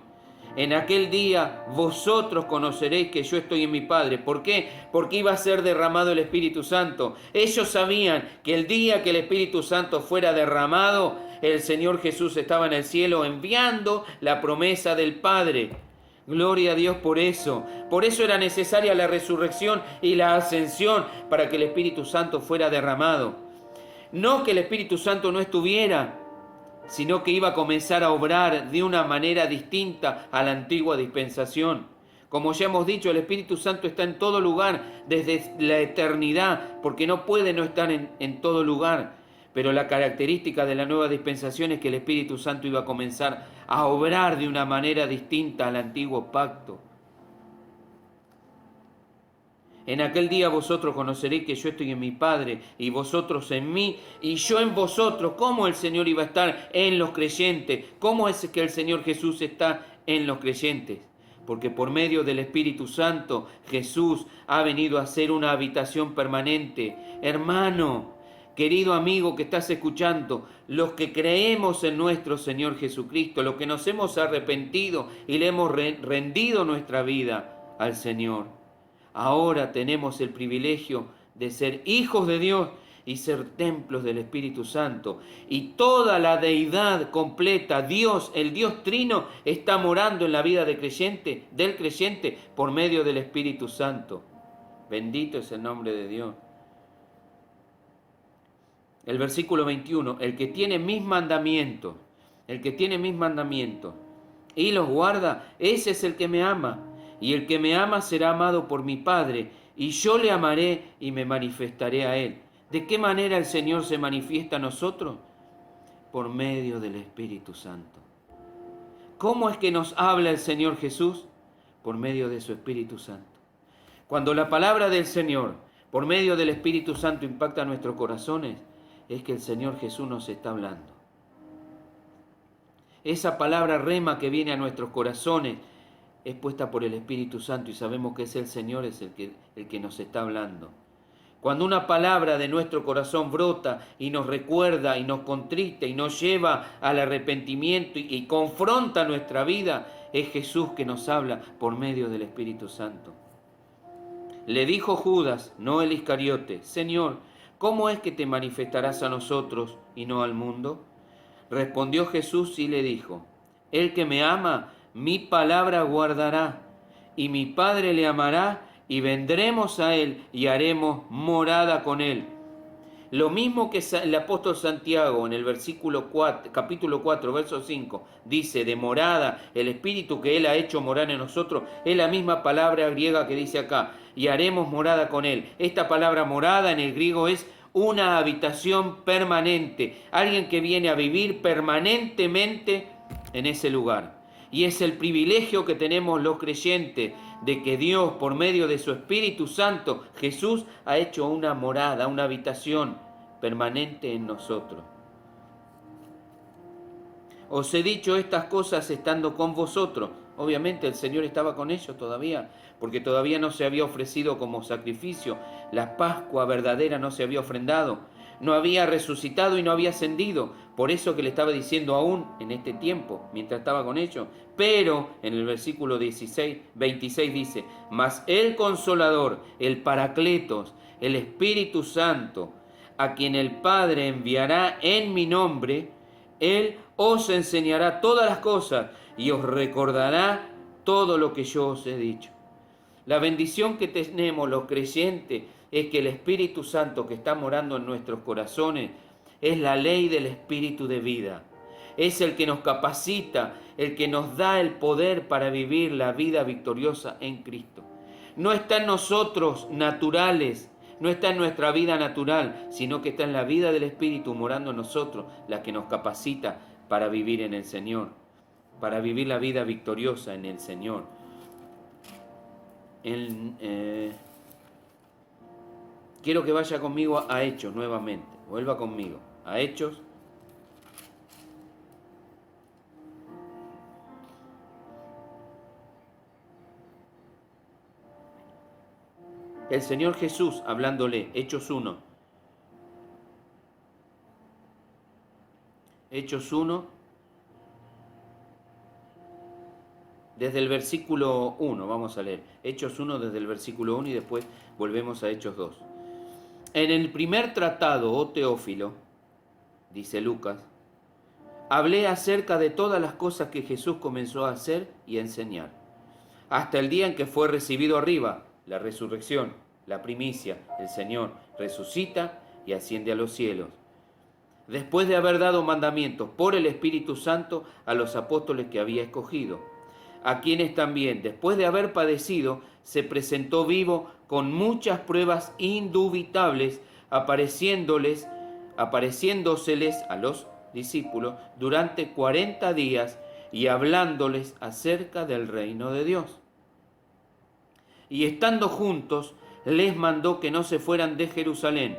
En aquel día vosotros conoceréis que yo estoy en mi Padre. ¿Por qué? Porque iba a ser derramado el Espíritu Santo. Ellos sabían que el día que el Espíritu Santo fuera derramado, el Señor Jesús estaba en el cielo enviando la promesa del Padre. Gloria a Dios por eso. Por eso era necesaria la resurrección y la ascensión para que el Espíritu Santo fuera derramado. No que el Espíritu Santo no estuviera, sino que iba a comenzar a obrar de una manera distinta a la antigua dispensación. Como ya hemos dicho, el Espíritu Santo está en todo lugar desde la eternidad, porque no puede no estar en todo lugar. Pero la característica de la nueva dispensación es que el Espíritu Santo iba a comenzar a obrar de una manera distinta al antiguo pacto. En aquel día vosotros conoceréis que yo estoy en mi Padre y vosotros en mí y yo en vosotros. ¿Cómo el Señor iba a estar en los creyentes? ¿Cómo es que el Señor Jesús está en los creyentes? Porque por medio del Espíritu Santo Jesús ha venido a ser una habitación permanente. Hermano, querido amigo que estás escuchando, los que creemos en nuestro Señor Jesucristo, los que nos hemos arrepentido y le hemos rendido nuestra vida al Señor, ahora tenemos el privilegio de ser hijos de Dios y ser templos del Espíritu Santo. Y toda la deidad completa, Dios, el Dios Trino, está morando en la vida del creyente por medio del Espíritu Santo. Bendito es el nombre de Dios. El versículo 21, el que tiene mis mandamientos y los guarda, ese es el que me ama. Y el que me ama será amado por mi Padre, y yo le amaré y me manifestaré a él. ¿De qué manera el Señor se manifiesta a nosotros? Por medio del Espíritu Santo. ¿Cómo es que nos habla el Señor Jesús? Por medio de su Espíritu Santo. Cuando la palabra del Señor, por medio del Espíritu Santo, impacta nuestros corazones, es que el Señor Jesús nos está hablando. Esa palabra rema que viene a nuestros corazones es puesta por el Espíritu Santo y sabemos que es el Señor, es el que nos está hablando. Cuando una palabra de nuestro corazón brota y nos recuerda y nos contrista y nos lleva al arrepentimiento y confronta nuestra vida, es Jesús que nos habla por medio del Espíritu Santo. Le dijo Judas, no el Iscariote, Señor, ¿cómo es que te manifestarás a nosotros y no al mundo? Respondió Jesús y le dijo, el que me ama, mi palabra guardará, y mi Padre le amará, y vendremos a él y haremos morada con él. Lo mismo que el apóstol Santiago en el capítulo 4, verso 5, dice de morada, el Espíritu que él ha hecho morar en nosotros, es la misma palabra griega que dice acá, y haremos morada con él. Esta palabra morada en el griego es una habitación permanente, alguien que viene a vivir permanentemente en ese lugar. Y es el privilegio que tenemos los creyentes de que Dios, por medio de su Espíritu Santo, Jesús, ha hecho una morada, una habitación permanente en nosotros. Os he dicho estas cosas estando con vosotros. Obviamente el Señor estaba con ellos todavía, porque todavía no se había ofrecido como sacrificio. La Pascua verdadera no se había ofrendado. No había resucitado y no había ascendido. Por eso que le estaba diciendo aún en este tiempo, mientras estaba con ellos. Pero en el versículo 26 dice, mas el Consolador, el Paracletos, el Espíritu Santo, a quien el Padre enviará en mi nombre, Él os enseñará todas las cosas y os recordará todo lo que yo os he dicho. La bendición que tenemos los creyentes es que el Espíritu Santo que está morando en nuestros corazones es la ley del Espíritu de vida. Es el que nos capacita, el que nos da el poder para vivir la vida victoriosa en Cristo. No está en nosotros naturales, no está en nuestra vida natural, sino que está en la vida del Espíritu morando en nosotros, la que nos capacita para vivir en el Señor, para vivir la vida victoriosa en el Señor. Quiero que vaya conmigo a Hechos nuevamente. Vuelva conmigo a Hechos. El Señor Jesús hablándole, Hechos 1. Hechos 1, desde el versículo 1, vamos a leer. Hechos 1 desde el versículo 1 y después volvemos a Hechos 2. En el primer tratado, oh Teófilo, dice Lucas, hablé acerca de todas las cosas que Jesús comenzó a hacer y a enseñar, hasta el día en que fue recibido arriba, la resurrección, la primicia. El Señor resucita y asciende a los cielos. Después de haber dado mandamientos por el Espíritu Santo a los apóstoles que había escogido, a quienes también, después de haber padecido, se presentó vivo con muchas pruebas indubitables, apareciéndoseles a los discípulos durante 40 días y hablándoles acerca del reino de Dios. Y estando juntos, les mandó que no se fueran de Jerusalén.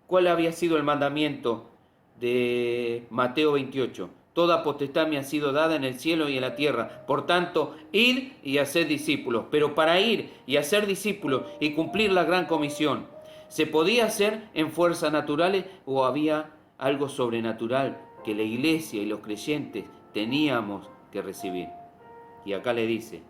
¿Cuál había sido el mandamiento de Mateo 28? Toda potestad me ha sido dada en el cielo y en la tierra. Por tanto, id y haced discípulos. Pero para ir y hacer discípulos y cumplir la gran comisión, ¿se podía hacer en fuerzas naturales o había algo sobrenatural que la iglesia y los creyentes teníamos que recibir? Y acá le dice: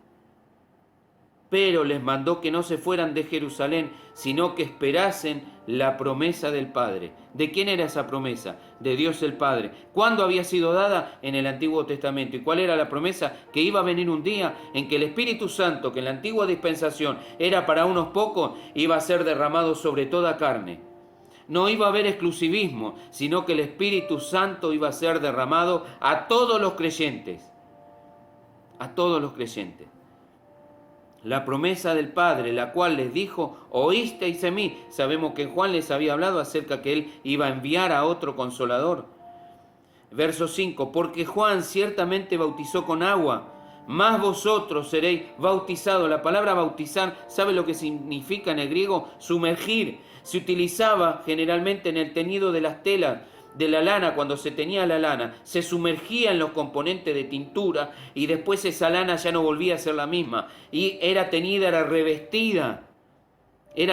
pero les mandó que no se fueran de Jerusalén, sino que esperasen la promesa del Padre. ¿De quién era esa promesa? De Dios el Padre. ¿Cuándo había sido dada? En el Antiguo Testamento. ¿Y cuál era la promesa? Que iba a venir un día en que el Espíritu Santo, que en la antigua dispensación era para unos pocos, iba a ser derramado sobre toda carne. No iba a haber exclusivismo, sino que el Espíritu Santo iba a ser derramado a todos los creyentes. A todos los creyentes. La promesa del Padre, la cual les dijo: oísteis en mí. Sabemos que Juan les había hablado acerca que él iba a enviar a otro consolador. Verso 5: porque Juan ciertamente bautizó con agua, mas vosotros seréis bautizados. La palabra bautizar, ¿sabe lo que significa en el griego? Sumergir. Se utilizaba generalmente en el teñido de las telas de la lana. Cuando se teñía la lana, se sumergía en los componentes de tintura y después esa lana ya no volvía a ser la misma y era teñida, era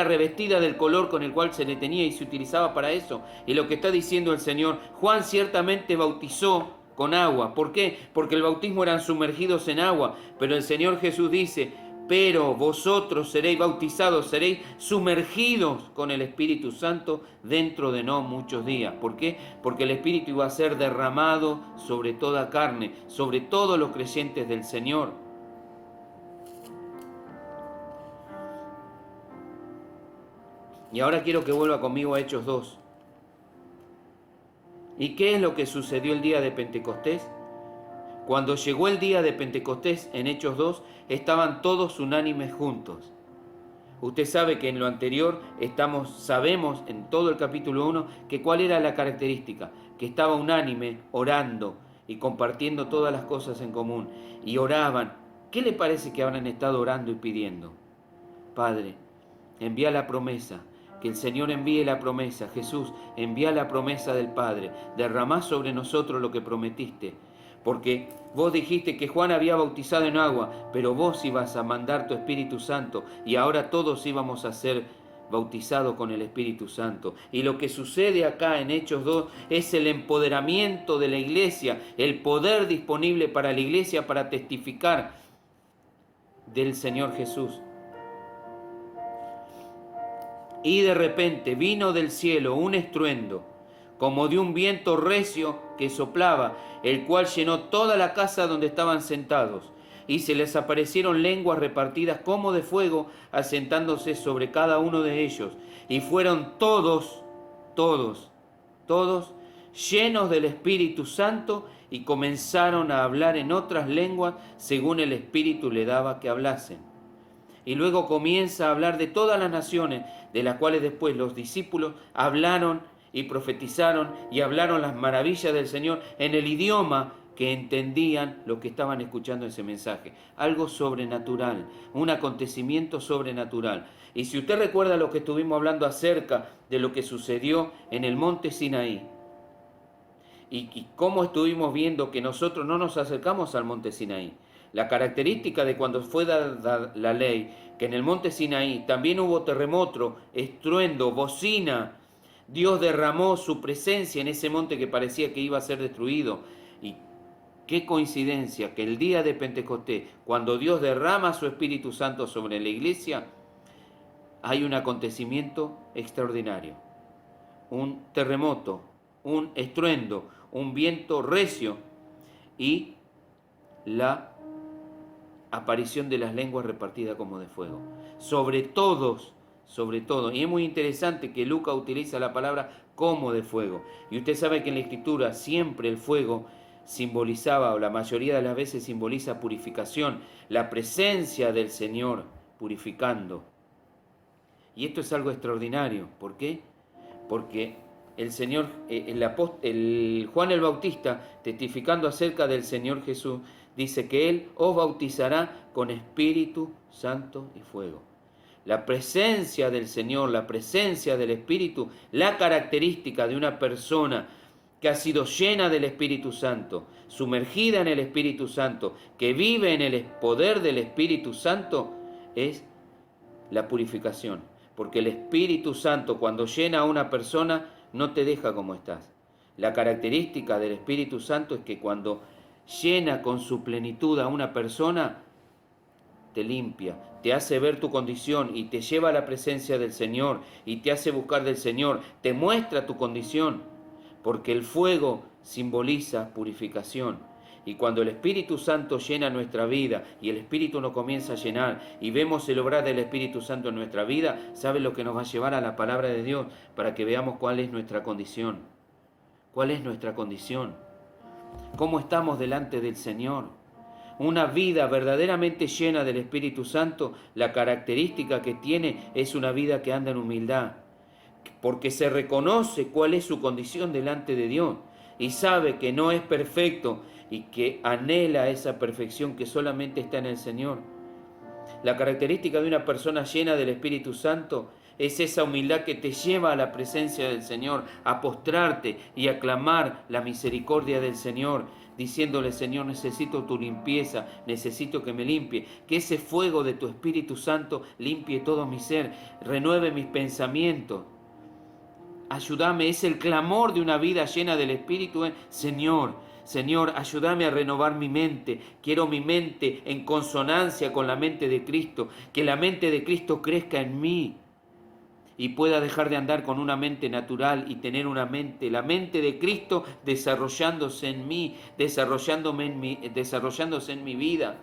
revestida del color con el cual se le tenía y se utilizaba para eso. Y lo que está diciendo el Señor: Juan ciertamente bautizó con agua. ¿Por qué? Porque el bautismo eran sumergidos en agua, pero el Señor Jesús dice: pero vosotros seréis bautizados, seréis sumergidos con el Espíritu Santo dentro de no muchos días. ¿Por qué? Porque el Espíritu iba a ser derramado sobre toda carne, sobre todos los creyentes del Señor. Y ahora quiero que vuelva conmigo a Hechos 2. ¿Y qué es lo que sucedió el día de Pentecostés? Cuando llegó el día de Pentecostés, en Hechos 2, estaban todos unánimes juntos. Usted sabe que en lo anterior sabemos en todo el capítulo 1 que cuál era la característica, que estaba unánime, orando y compartiendo todas las cosas en común. Y oraban. ¿Qué le parece que habrán estado orando y pidiendo? Padre, envía la promesa. Que el Señor envíe la promesa. Jesús, envía la promesa del Padre. Derramá sobre nosotros lo que prometiste. Porque vos dijiste que Juan había bautizado en agua, pero vos ibas a mandar tu Espíritu Santo y ahora todos íbamos a ser bautizados con el Espíritu Santo. Y lo que sucede acá en Hechos 2 es el empoderamiento de la iglesia, el poder disponible para la iglesia para testificar del Señor Jesús. Y de repente vino del cielo un estruendo, como de un viento recio que soplaba, el cual llenó toda la casa donde estaban sentados. Y se les aparecieron lenguas repartidas como de fuego, asentándose sobre cada uno de ellos. Y fueron todos llenos del Espíritu Santo y comenzaron a hablar en otras lenguas según el Espíritu le daba que hablasen. Y luego comienza a hablar de todas las naciones, de las cuales después los discípulos hablaron y profetizaron y hablaron las maravillas del Señor en el idioma que entendían los que estaban escuchando ese mensaje. Algo sobrenatural, un acontecimiento sobrenatural. Y si usted recuerda lo que estuvimos hablando acerca de lo que sucedió en el monte Sinaí, y cómo estuvimos viendo que nosotros no nos acercamos al monte Sinaí. La característica de cuando fue dada la ley, que en el monte Sinaí también hubo terremoto, estruendo, bocina. Dios derramó su presencia en ese monte que parecía que iba a ser destruido. Y qué coincidencia que el día de Pentecostés, cuando Dios derrama su Espíritu Santo sobre la iglesia, hay un acontecimiento extraordinario. Un terremoto, un estruendo, un viento recio y la aparición de las lenguas repartidas como de fuego. Sobre todos. Y es muy interesante que Lucas utiliza la palabra como de fuego. Y usted sabe que en la Escritura siempre el fuego simbolizaba, o la mayoría de las veces simboliza purificación, la presencia del Señor purificando. Y esto es algo extraordinario. ¿Por qué? Porque el Señor, Juan el Bautista, testificando acerca del Señor Jesús, dice que Él os bautizará con Espíritu Santo y fuego. La presencia del Señor, la presencia del Espíritu, la característica de una persona que ha sido llena del Espíritu Santo, sumergida en el Espíritu Santo, que vive en el poder del Espíritu Santo, es la purificación. Porque el Espíritu Santo, cuando llena a una persona, no te deja como estás. La característica del Espíritu Santo es que cuando llena con su plenitud a una persona, te limpia, te hace ver tu condición y te lleva a la presencia del Señor y te hace buscar del Señor, te muestra tu condición, porque el fuego simboliza purificación. Y cuando el Espíritu Santo llena nuestra vida y el Espíritu nos comienza a llenar y vemos el obrar del Espíritu Santo en nuestra vida, ¿sabe lo que nos va a llevar a la palabra de Dios? Para que veamos cuál es nuestra condición. ¿Cuál es nuestra condición? ¿Cómo estamos delante del Señor? Una vida verdaderamente llena del Espíritu Santo, la característica que tiene es una vida que anda en humildad, porque se reconoce cuál es su condición delante de Dios y sabe que no es perfecto y que anhela esa perfección que solamente está en el Señor. La característica de una persona llena del Espíritu Santo es esa humildad que te lleva a la presencia del Señor, a postrarte y a clamar la misericordia del Señor, diciéndole: Señor, necesito tu limpieza, necesito que me limpie, que ese fuego de tu Espíritu Santo limpie todo mi ser, renueve mis pensamientos. Ayúdame, es el clamor de una vida llena del Espíritu. Señor, ayúdame a renovar mi mente. Quiero mi mente en consonancia con la mente de Cristo, que la mente de Cristo crezca en mí y pueda dejar de andar con una mente natural y tener la mente de Cristo desarrollándose en mí, desarrollándose en mi vida.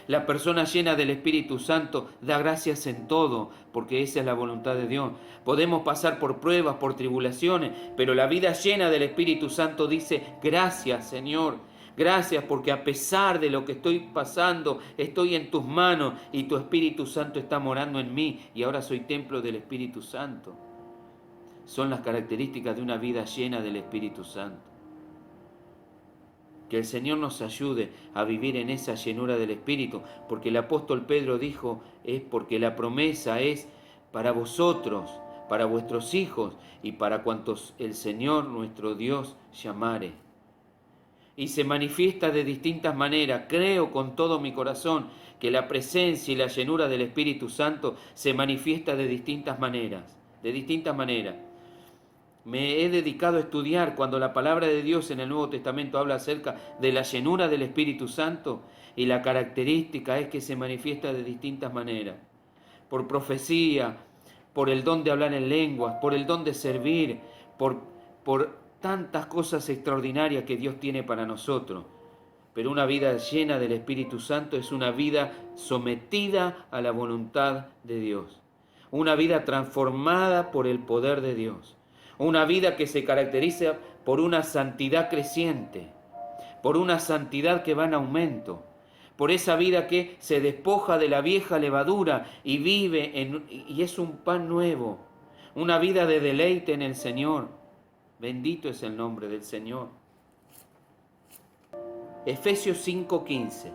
La persona llena del Espíritu Santo da gracias en todo, porque esa es la voluntad de Dios. Podemos pasar por pruebas, por tribulaciones, pero la vida llena del Espíritu Santo dice: gracias, Señor. Gracias porque a pesar de lo que estoy pasando, estoy en tus manos y tu Espíritu Santo está morando en mí y ahora soy templo del Espíritu Santo. Son las características de una vida llena del Espíritu Santo. Que el Señor nos ayude a vivir en esa llenura del Espíritu, porque el apóstol Pedro dijo, es porque la promesa es para vosotros, para vuestros hijos y para cuantos el Señor nuestro Dios llamare. Y se manifiesta de distintas maneras. Creo con todo mi corazón que la presencia y la llenura del Espíritu Santo se manifiesta de distintas maneras. Me he dedicado a estudiar cuando la palabra de Dios en el Nuevo Testamento habla acerca de la llenura del Espíritu Santo, y la característica es que se manifiesta de distintas maneras. Por profecía, por el don de hablar en lenguas, por el don de servir, por tantas cosas extraordinarias que Dios tiene para nosotros. Pero una vida llena del Espíritu Santo es una vida sometida a la voluntad de Dios. Una vida transformada por el poder de Dios. Una vida que se caracteriza por una santidad creciente, por una santidad que va en aumento, por esa vida que se despoja de la vieja levadura y y es un pan nuevo, una vida de deleite en el Señor. Bendito es el nombre del Señor. Efesios 5:15.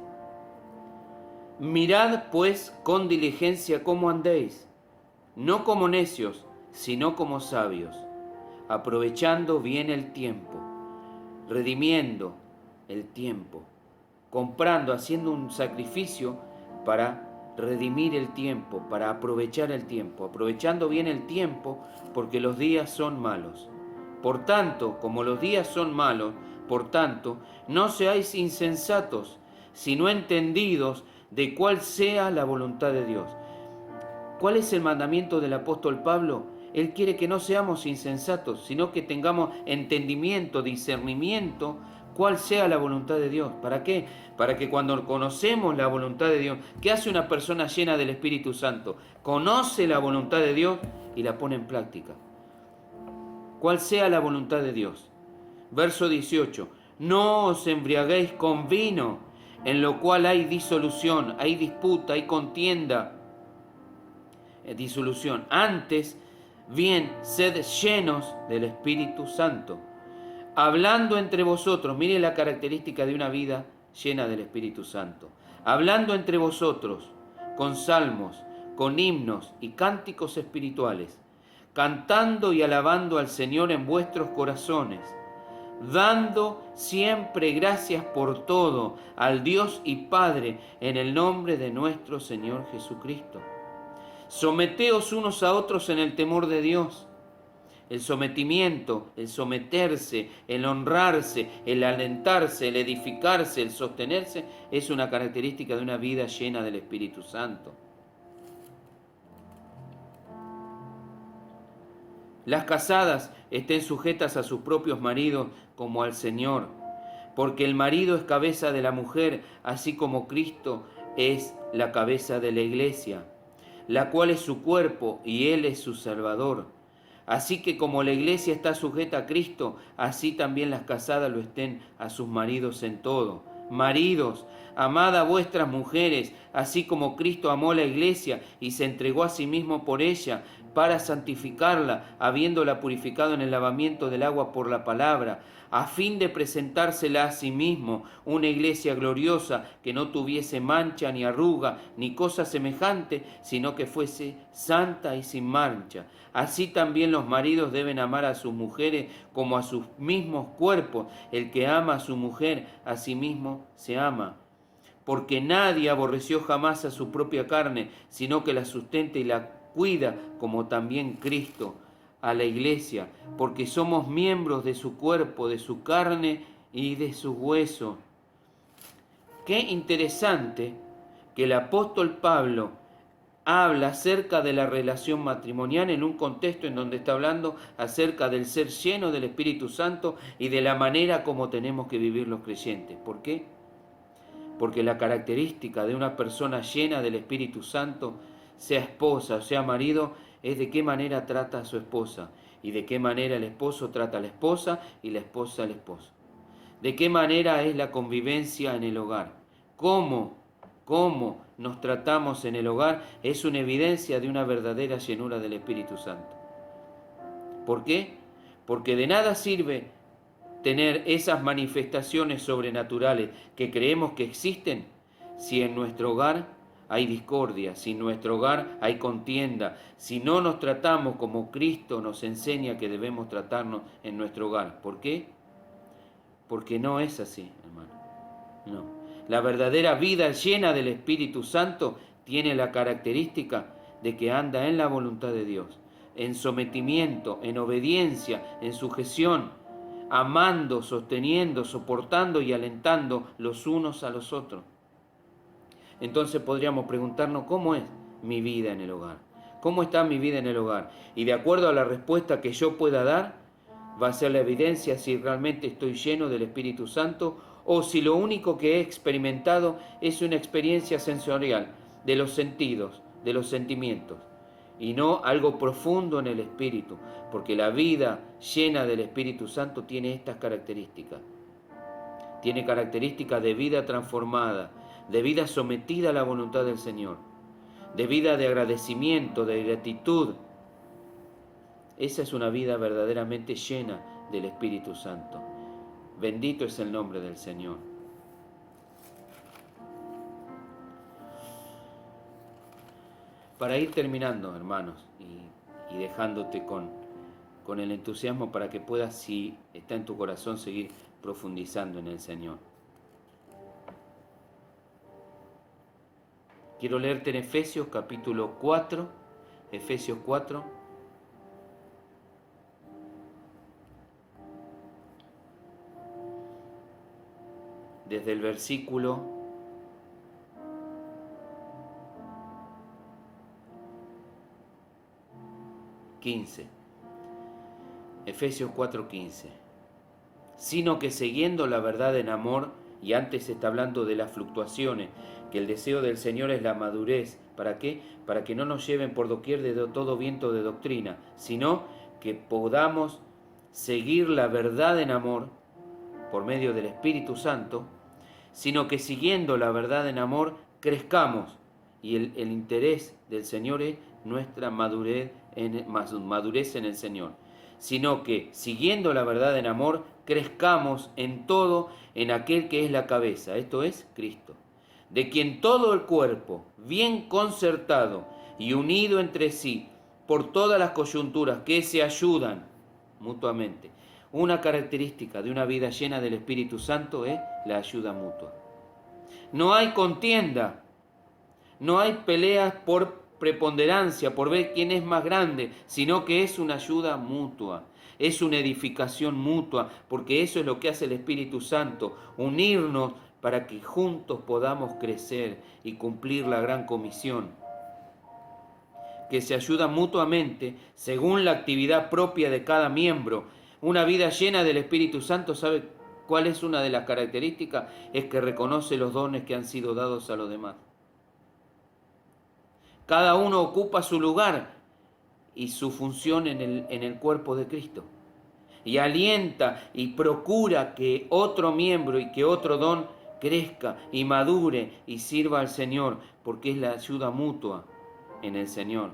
Mirad pues con diligencia cómo andéis, no como necios, sino como sabios, aprovechando bien el tiempo, redimiendo el tiempo, comprando, haciendo un sacrificio para redimir el tiempo, para aprovechar el tiempo, aprovechando bien el tiempo, porque los días son malos. Por tanto, como los días son malos, por tanto, no seáis insensatos, sino entendidos de cuál sea la voluntad de Dios. ¿Cuál es el mandamiento del apóstol Pablo? Él quiere que no seamos insensatos, sino que tengamos entendimiento, discernimiento cuál sea la voluntad de Dios. ¿Para qué? Para que cuando conocemos la voluntad de Dios, ¿qué hace una persona llena del Espíritu Santo? Conoce la voluntad de Dios y la pone en práctica. ¿Cuál sea la voluntad de Dios? Verso 18. No os embriaguéis con vino, en lo cual hay disolución, hay disputa, hay contienda. Disolución. Antes, bien, sed llenos del Espíritu Santo, hablando entre vosotros. Mire la característica de una vida llena del Espíritu Santo. Hablando entre vosotros con salmos, con himnos y cánticos espirituales, cantando y alabando al Señor en vuestros corazones, dando siempre gracias por todo al Dios y Padre en el nombre de nuestro Señor Jesucristo. Someteos unos a otros en el temor de Dios. El sometimiento, el someterse, el honrarse, el alentarse, el edificarse, el sostenerse, es una característica de una vida llena del Espíritu Santo. Las casadas estén sujetas a sus propios maridos como al Señor, porque el marido es cabeza de la mujer, así como Cristo es la cabeza de la iglesia, la cual es su cuerpo y Él es su Salvador. Así que como la iglesia está sujeta a Cristo, así también las casadas lo estén a sus maridos en todo. Maridos, amad a vuestras mujeres, así como Cristo amó la iglesia y se entregó a sí mismo por ella, para santificarla, habiéndola purificado en el lavamiento del agua por la palabra, a fin de presentársela a sí mismo, una iglesia gloriosa, que no tuviese mancha ni arruga, ni cosa semejante, sino que fuese santa y sin mancha. Así también los maridos deben amar a sus mujeres como a sus mismos cuerpos. El que ama a su mujer, a sí mismo se ama. Porque nadie aborreció jamás a su propia carne, sino que la sustenta y la cuida, como también Cristo a la iglesia, porque somos miembros de su cuerpo, de su carne y de sus huesos. Qué interesante que el apóstol Pablo habla acerca de la relación matrimonial en un contexto en donde está hablando acerca del ser lleno del Espíritu Santo y de la manera como tenemos que vivir los creyentes. ¿Por qué? Porque la característica de una persona llena del Espíritu Santo, sea esposa o sea marido, es de qué manera trata a su esposa y de qué manera el esposo trata a la esposa y la esposa al esposo. De qué manera es la convivencia en el hogar. Cómo nos tratamos en el hogar es una evidencia de una verdadera llenura del Espíritu Santo. ¿Por qué? Porque de nada sirve tener esas manifestaciones sobrenaturales que creemos que existen si en nuestro hogar hay discordia, si en nuestro hogar hay contienda, si no nos tratamos como Cristo nos enseña que debemos tratarnos en nuestro hogar. ¿Por qué? Porque no es así, hermano. No. La verdadera vida llena del Espíritu Santo tiene la característica de que anda en la voluntad de Dios, en sometimiento, en obediencia, en sujeción, amando, sosteniendo, soportando y alentando los unos a los otros. Entonces podríamos preguntarnos, ¿cómo es mi vida en el hogar? ¿Cómo está mi vida en el hogar? Y de acuerdo a la respuesta que yo pueda dar, va a ser la evidencia si realmente estoy lleno del Espíritu Santo o si lo único que he experimentado es una experiencia sensorial de los sentidos, de los sentimientos, y no algo profundo en el Espíritu, porque la vida llena del Espíritu Santo tiene estas características. Tiene características de vida transformada, de vida sometida a la voluntad del Señor, de vida de agradecimiento, de gratitud. Esa es una vida verdaderamente llena del Espíritu Santo. Bendito es el nombre del Señor. Para ir terminando, hermanos, y dejándote con el entusiasmo para que puedas, si está en tu corazón, seguir profundizando en el Señor. Quiero leerte en Efesios capítulo 4, Efesios 4, desde el versículo 15. Efesios 4:15. sino que siguiendo la verdad en amor, y antes está hablando de las fluctuaciones, que el deseo del Señor es la madurez. ¿Para qué? Para que no nos lleven por doquier de todo viento de doctrina, sino que podamos seguir la verdad en amor por medio del Espíritu Santo, sino que siguiendo la verdad en amor crezcamos. Y el interés del Señor es nuestra madurez en el Señor, sino que siguiendo la verdad en amor crezcamos en todo en aquel que es la cabeza, esto es Cristo, de quien todo el cuerpo, bien concertado y unido entre sí por todas las coyunturas que se ayudan mutuamente. Una característica de una vida llena del Espíritu Santo es la ayuda mutua. No hay contienda, no hay peleas por preponderancia, por ver quién es más grande, sino que es una ayuda mutua, es una edificación mutua, porque eso es lo que hace el Espíritu Santo, unirnos para que juntos podamos crecer y cumplir la gran comisión, que se ayuda mutuamente según la actividad propia de cada miembro. Una vida llena del Espíritu Santo, ¿sabe cuál es una de las características? Es que reconoce los dones que han sido dados a los demás. Cada uno ocupa su lugar y su función en el cuerpo de Cristo. Y alienta y procura que otro miembro y que otro don crezca y madure y sirva al Señor, porque es la ayuda mutua en el Señor.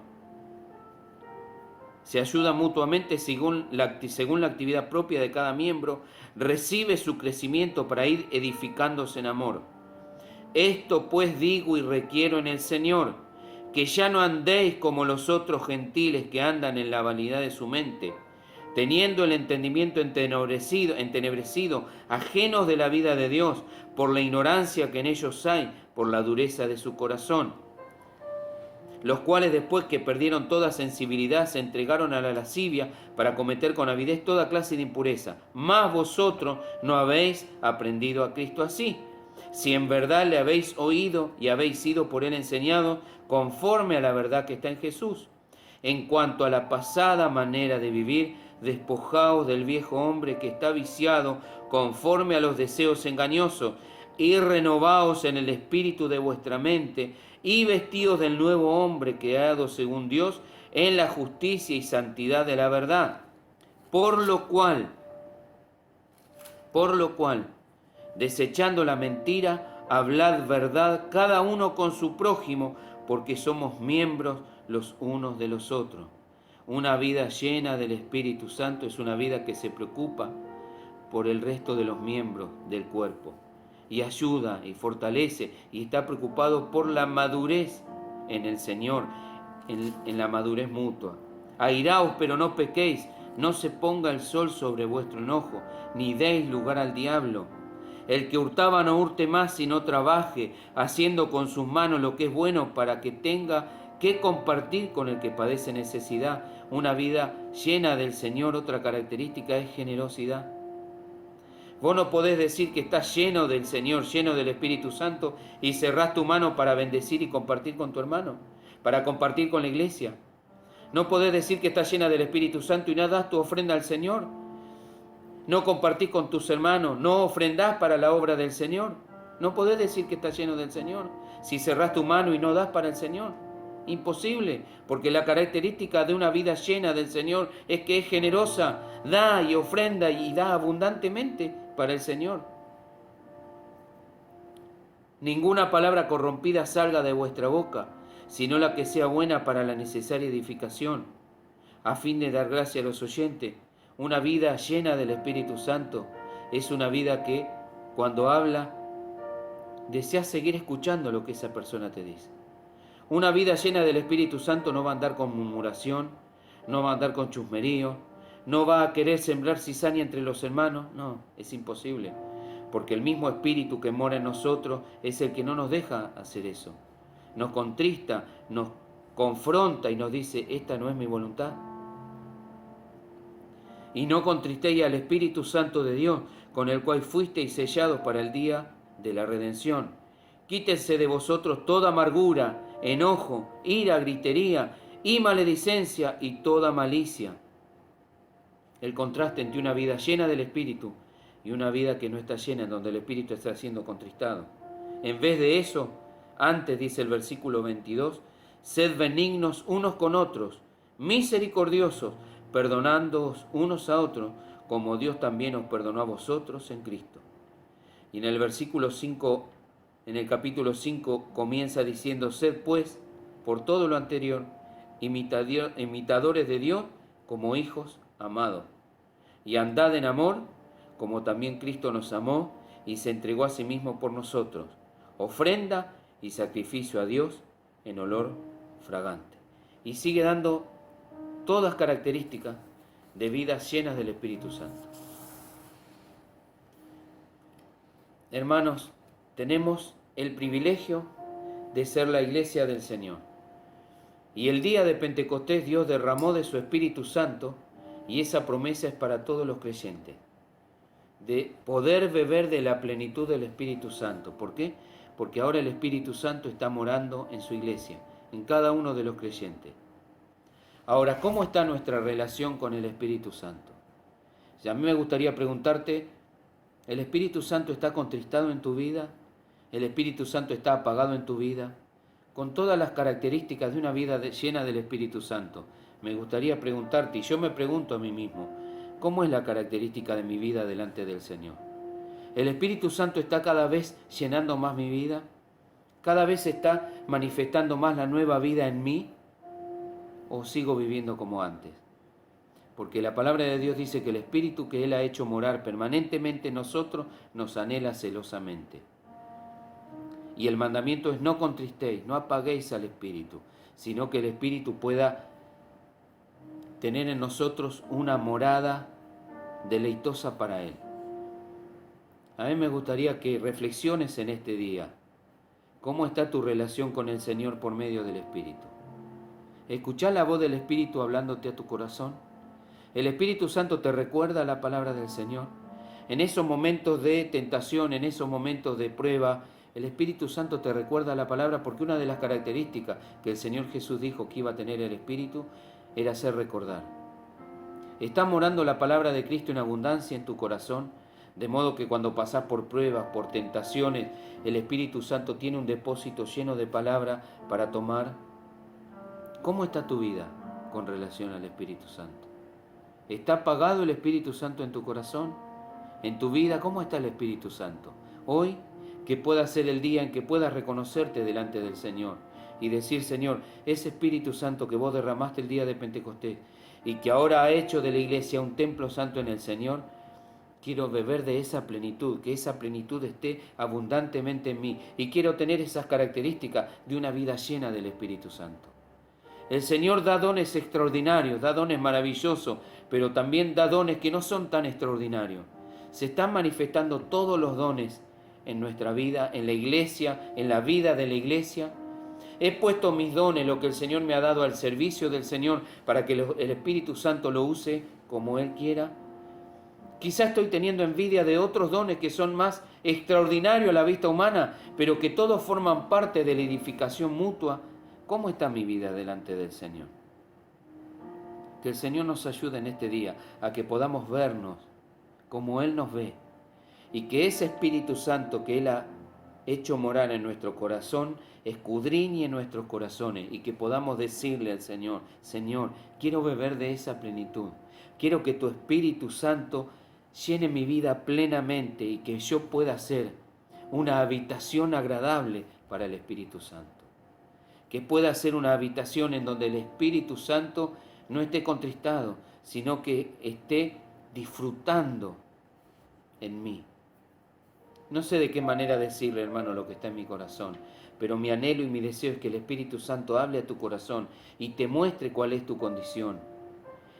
Se ayuda mutuamente según la actividad propia de cada miembro, recibe su crecimiento para ir edificándose en amor. Esto pues digo y requiero en el Señor, que ya no andéis como los otros gentiles que andan en la vanidad de su mente, teniendo el entendimiento entenebrecido, ajenos de la vida de Dios, por la ignorancia que en ellos hay, por la dureza de su corazón, los cuales después que perdieron toda sensibilidad se entregaron a la lascivia para cometer con avidez toda clase de impureza. Mas vosotros no habéis aprendido a Cristo así. Si en verdad le habéis oído y habéis sido por él enseñados, conforme a la verdad que está en Jesús. En cuanto a la pasada manera de vivir, despojaos del viejo hombre que está viciado conforme a los deseos engañosos, y renovaos en el espíritu de vuestra mente, y vestidos del nuevo hombre creado según Dios, en la justicia y santidad de la verdad. Por lo cual, desechando la mentira, hablad verdad cada uno con su prójimo, porque somos miembros los unos de los otros. Una vida llena del Espíritu Santo es una vida que se preocupa por el resto de los miembros del cuerpo, y ayuda y fortalece, y está preocupado por la madurez en el Señor, en la madurez mutua. Airaos, pero no pequéis, no se ponga el sol sobre vuestro enojo, ni deis lugar al diablo. El que hurtaba no hurte más, sino trabaje, haciendo con sus manos lo que es bueno, para que tenga que compartir con el que padece necesidad. Una vida llena del Señor, otra característica es generosidad. Vos no podés decir que estás lleno del Señor, lleno del Espíritu Santo, y cerrás tu mano para bendecir y compartir con tu hermano, para compartir con la iglesia. No podés decir que estás llena del Espíritu Santo y no das tu ofrenda al Señor. No compartís con tus hermanos, no ofrendás para la obra del Señor. No podés decir que estás lleno del Señor si cerrás tu mano y no das para el Señor. Imposible, porque la característica de una vida llena del Señor es que es generosa, da y ofrenda y da abundantemente para el Señor. Ninguna palabra corrompida salga de vuestra boca, sino la que sea buena para la necesaria edificación, a fin de dar gracia a los oyentes. Una vida llena del Espíritu Santo es una vida que, cuando habla, deseas seguir escuchando lo que esa persona te dice. Una vida llena del Espíritu Santo no va a andar con murmuración, no va a andar con chusmerío, no va a querer sembrar cizaña entre los hermanos. No, es imposible, porque el mismo Espíritu que mora en nosotros es el que no nos deja hacer eso. Nos contrista, nos confronta y nos dice: esta no es mi voluntad. Y no contristéis al Espíritu Santo de Dios, con el cual fuisteis sellados para el día de la redención. Quítense de vosotros toda amargura, enojo, ira, gritería y maledicencia y toda malicia. El contraste entre una vida llena del Espíritu y una vida que no está llena, en donde el Espíritu está siendo contristado. En vez de eso, antes dice el versículo 22, sed benignos unos con otros, misericordiosos, perdonándoos unos a otros, como Dios también os perdonó a vosotros en Cristo. Y en el versículo 5, en el capítulo 5, comienza diciendo, sed pues, por todo lo anterior, imitadores de Dios como hijos amados. Y andad en amor, como también Cristo nos amó y se entregó a sí mismo por nosotros, ofrenda y sacrificio a Dios en olor fragante. Y sigue dando todas características de vidas llenas del Espíritu Santo. Hermanos, tenemos el privilegio de ser la iglesia del Señor. Y el día de Pentecostés Dios derramó de su Espíritu Santo, y esa promesa es para todos los creyentes, de poder beber de la plenitud del Espíritu Santo. ¿Por qué? Porque ahora el Espíritu Santo está morando en su iglesia, en cada uno de los creyentes. Ahora, ¿cómo está nuestra relación con el Espíritu Santo? Y a mí me gustaría preguntarte, ¿el Espíritu Santo está contristado en tu vida? ¿El Espíritu Santo está apagado en tu vida? Con todas las características de una vida llena del Espíritu Santo, me gustaría preguntarte, y yo me pregunto a mí mismo, ¿cómo es la característica de mi vida delante del Señor? ¿El Espíritu Santo está cada vez llenando más mi vida? ¿Cada vez está manifestando más la nueva vida en mí? ¿O sigo viviendo como antes? Porque la palabra de Dios dice que el Espíritu que Él ha hecho morar permanentemente en nosotros nos anhela celosamente. Y el mandamiento es no contristéis, no apaguéis al Espíritu, sino que el Espíritu pueda tener en nosotros una morada deleitosa para Él. A mí me gustaría que reflexiones en este día. ¿Cómo está tu relación con el Señor por medio del Espíritu? ¿Escuchás la voz del Espíritu hablándote a tu corazón? ¿El Espíritu Santo te recuerda la palabra del Señor? En esos momentos de tentación, en esos momentos de prueba, el Espíritu Santo te recuerda la palabra, porque una de las características que el Señor Jesús dijo que iba a tener el Espíritu era hacer recordar. ¿Está morando la palabra de Cristo en abundancia en tu corazón? De modo que cuando pasás por pruebas, por tentaciones, el Espíritu Santo tiene un depósito lleno de palabra para tomar. ¿Cómo está tu vida con relación al Espíritu Santo? ¿Está apagado el Espíritu Santo en tu corazón? ¿En tu vida cómo está el Espíritu Santo? Hoy, que pueda ser el día en que puedas reconocerte delante del Señor y decir, Señor, ese Espíritu Santo que vos derramaste el día de Pentecostés y que ahora ha hecho de la iglesia un templo santo en el Señor, quiero beber de esa plenitud, que esa plenitud esté abundantemente en mí y quiero tener esas características de una vida llena del Espíritu Santo. El Señor da dones extraordinarios, da dones maravillosos, pero también da dones que no son tan extraordinarios. Se están manifestando todos los dones en nuestra vida, en la iglesia, en la vida de la iglesia. He puesto mis dones, lo que el Señor me ha dado al servicio del Señor, para que el Espíritu Santo lo use como Él quiera. Quizás estoy teniendo envidia de otros dones que son más extraordinarios a la vista humana, pero que todos forman parte de la edificación mutua. ¿Cómo está mi vida delante del Señor? Que el Señor nos ayude en este día a que podamos vernos como Él nos ve y que ese Espíritu Santo que Él ha hecho morar en nuestro corazón escudriñe nuestros corazones y que podamos decirle al Señor, Señor, quiero beber de esa plenitud, quiero que tu Espíritu Santo llene mi vida plenamente y que yo pueda ser una habitación agradable para el Espíritu Santo. Que pueda ser una habitación en donde el Espíritu Santo no esté contristado, sino que esté disfrutando en mí. No sé de qué manera decirle, hermano, lo que está en mi corazón, pero mi anhelo y mi deseo es que el Espíritu Santo hable a tu corazón y te muestre cuál es tu condición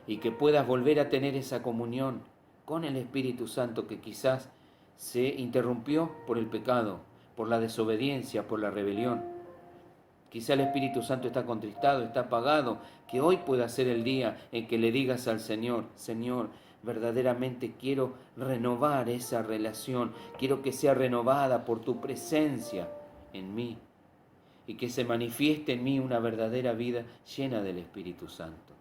y que puedas volver a tener esa comunión con el Espíritu Santo que quizás se interrumpió por el pecado, por la desobediencia, por la rebelión. Quizá el Espíritu Santo está contristado, está apagado, que hoy pueda ser el día en que le digas al Señor, Señor, verdaderamente quiero renovar esa relación, quiero que sea renovada por tu presencia en mí y que se manifieste en mí una verdadera vida llena del Espíritu Santo.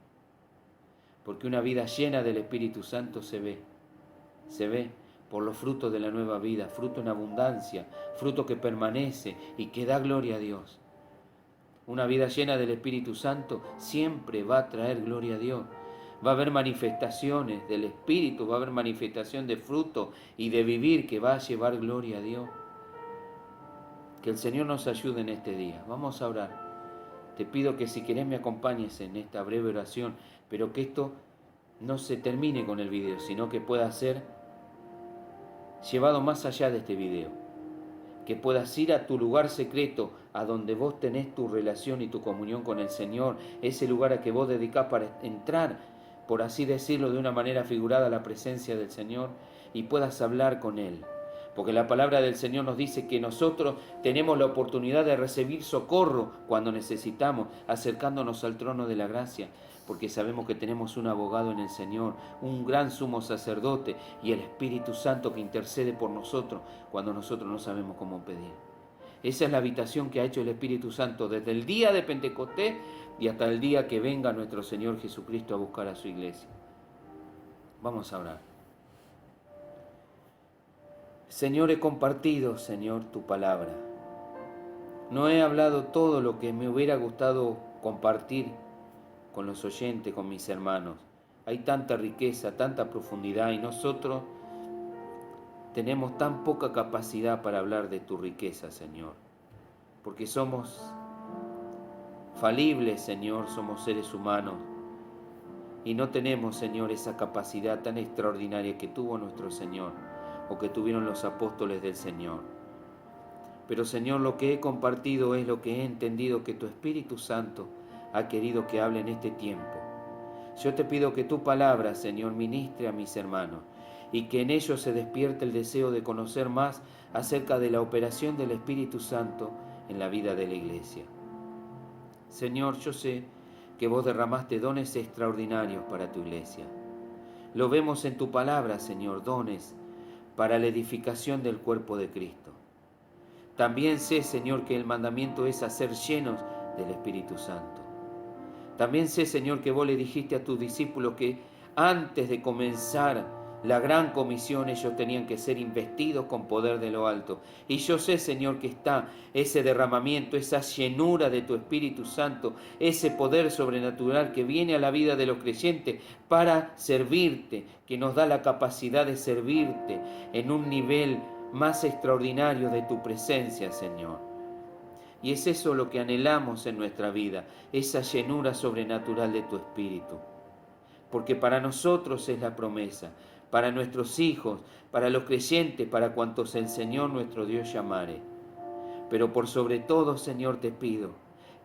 Porque una vida llena del Espíritu Santo se ve por los frutos de la nueva vida, fruto en abundancia, fruto que permanece y que da gloria a Dios. Una vida llena del Espíritu Santo siempre va a traer gloria a Dios. Va a haber manifestaciones del Espíritu, va a haber manifestación de fruto y de vivir que va a llevar gloria a Dios. Que el Señor nos ayude en este día. Vamos a orar. Te pido que si querés me acompañes en esta breve oración, pero que esto no se termine con el video, sino que pueda ser llevado más allá de este video. Que puedas ir a tu lugar secreto, a donde vos tenés tu relación y tu comunión con el Señor, ese lugar a que vos dedicás para entrar, por así decirlo de una manera figurada, a la presencia del Señor, y puedas hablar con Él. Porque la palabra del Señor nos dice que nosotros tenemos la oportunidad de recibir socorro cuando necesitamos, acercándonos al trono de la gracia, porque sabemos que tenemos un abogado en el Señor, un gran sumo sacerdote y el Espíritu Santo que intercede por nosotros cuando nosotros no sabemos cómo pedir. Esa es la habitación que ha hecho el Espíritu Santo desde el día de Pentecostés y hasta el día que venga nuestro Señor Jesucristo a buscar a su iglesia. Vamos a orar. Señor, he compartido, Señor, tu palabra. No he hablado todo lo que me hubiera gustado compartir con los oyentes, con mis hermanos. Hay tanta riqueza, tanta profundidad y nosotros tenemos tan poca capacidad para hablar de tu riqueza, Señor. Porque somos falibles, Señor, somos seres humanos y no tenemos, Señor, esa capacidad tan extraordinaria que tuvo nuestro Señor o que tuvieron los apóstoles del Señor. Pero, Señor, lo que he compartido es lo que he entendido que tu Espíritu Santo ha querido que hable en este tiempo. Yo te pido que tu palabra, Señor, ministre a mis hermanos y que en ellos se despierte el deseo de conocer más acerca de la operación del Espíritu Santo en la vida de la iglesia. Señor, yo sé que vos derramaste dones extraordinarios para tu iglesia. Lo vemos en tu palabra, Señor, dones para la edificación del cuerpo de Cristo. También sé, Señor, que el mandamiento es hacer llenos del Espíritu Santo. También sé, Señor, que vos le dijiste a tus discípulos que antes de comenzar la gran comisión ellos tenían que ser investidos con poder de lo alto. Y yo sé, Señor, que está ese derramamiento, esa llenura de tu Espíritu Santo, ese poder sobrenatural que viene a la vida de los creyentes para servirte, que nos da la capacidad de servirte en un nivel más extraordinario de tu presencia, Señor. Y es eso lo que anhelamos en nuestra vida, esa llenura sobrenatural de tu Espíritu. Porque para nosotros es la promesa, para nuestros hijos, para los creyentes, para cuantos el Señor nuestro Dios llamare. Pero por sobre todo, Señor, te pido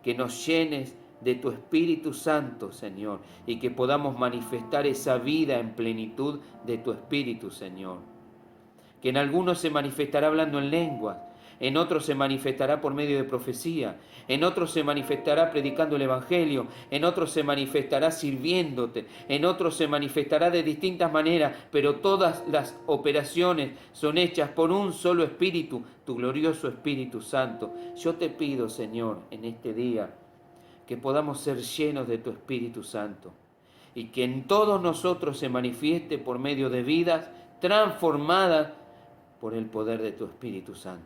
que nos llenes de tu Espíritu Santo, Señor, y que podamos manifestar esa vida en plenitud de tu Espíritu, Señor. Que en algunos se manifestará hablando en lenguas, en otros se manifestará por medio de profecía, en otros se manifestará predicando el Evangelio, en otros se manifestará sirviéndote, en otros se manifestará de distintas maneras, pero todas las operaciones son hechas por un solo Espíritu, tu glorioso Espíritu Santo. Yo te pido, Señor, en este día, que podamos ser llenos de tu Espíritu Santo y que en todos nosotros se manifieste por medio de vidas transformadas por el poder de tu Espíritu Santo.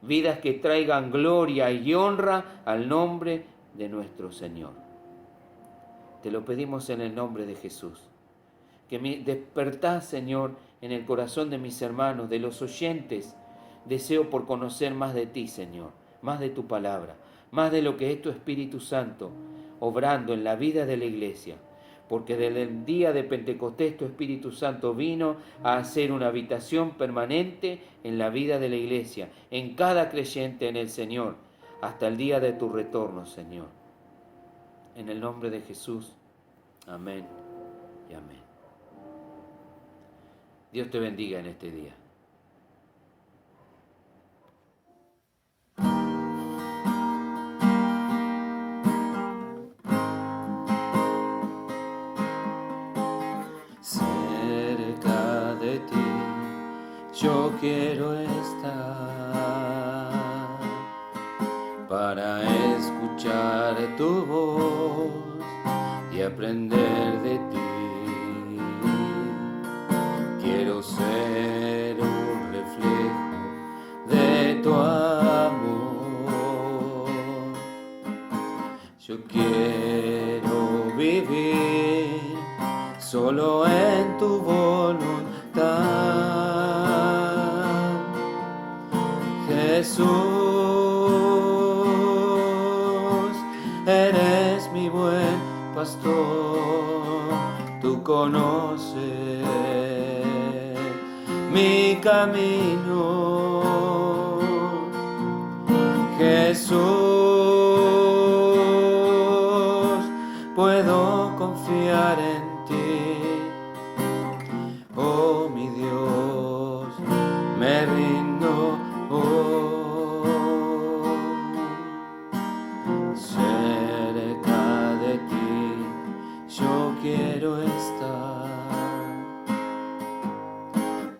Vidas que traigan gloria y honra al nombre de nuestro Señor. Te lo pedimos en el nombre de Jesús. Que me despertás, Señor, en el corazón de mis hermanos, de los oyentes, deseo por conocer más de ti, Señor, más de tu palabra, más de lo que es tu Espíritu Santo, obrando en la vida de la iglesia. Porque desde el día de Pentecostés tu Espíritu Santo vino a hacer una habitación permanente en la vida de la iglesia, en cada creyente en el Señor, hasta el día de tu retorno, Señor. En el nombre de Jesús, amén y amén. Dios te bendiga en este día. Cerca de ti yo quiero estar para escuchar tu voz y aprender de ti. Quiero ser vivir solo en tu voluntad. Jesús, eres mi buen pastor, tú conoces mi camino. Jesús, puedo confiar en ti. Oh mi Dios, me rindo cerca de ti, yo quiero estar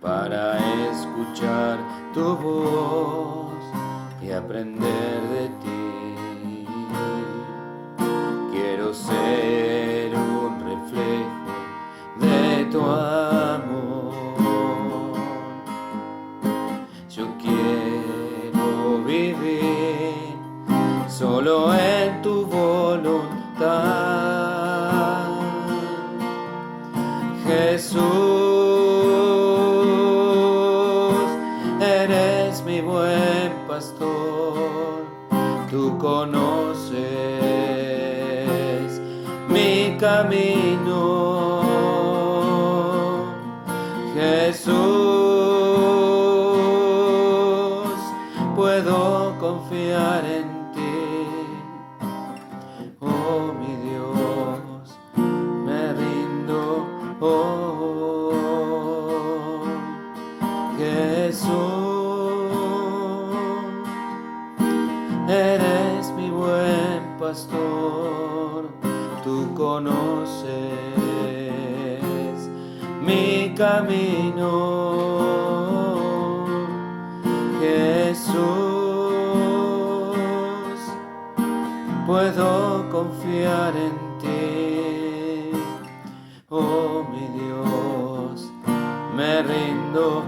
para escuchar tu voz y aprender de ti. Quiero ser un reflejo de tu amor. Yo quiero vivir solo en tu voluntad. Jesús, eres mi buen pastor, tú conoces mi camino. Jesús, puedo confiar en ti. Oh mi Dios, me rindo. Jesús, eres mi buen pastor, tú conoces mi camino. Jesús, puedo confiar en ti. Oh mi Dios, me rindo.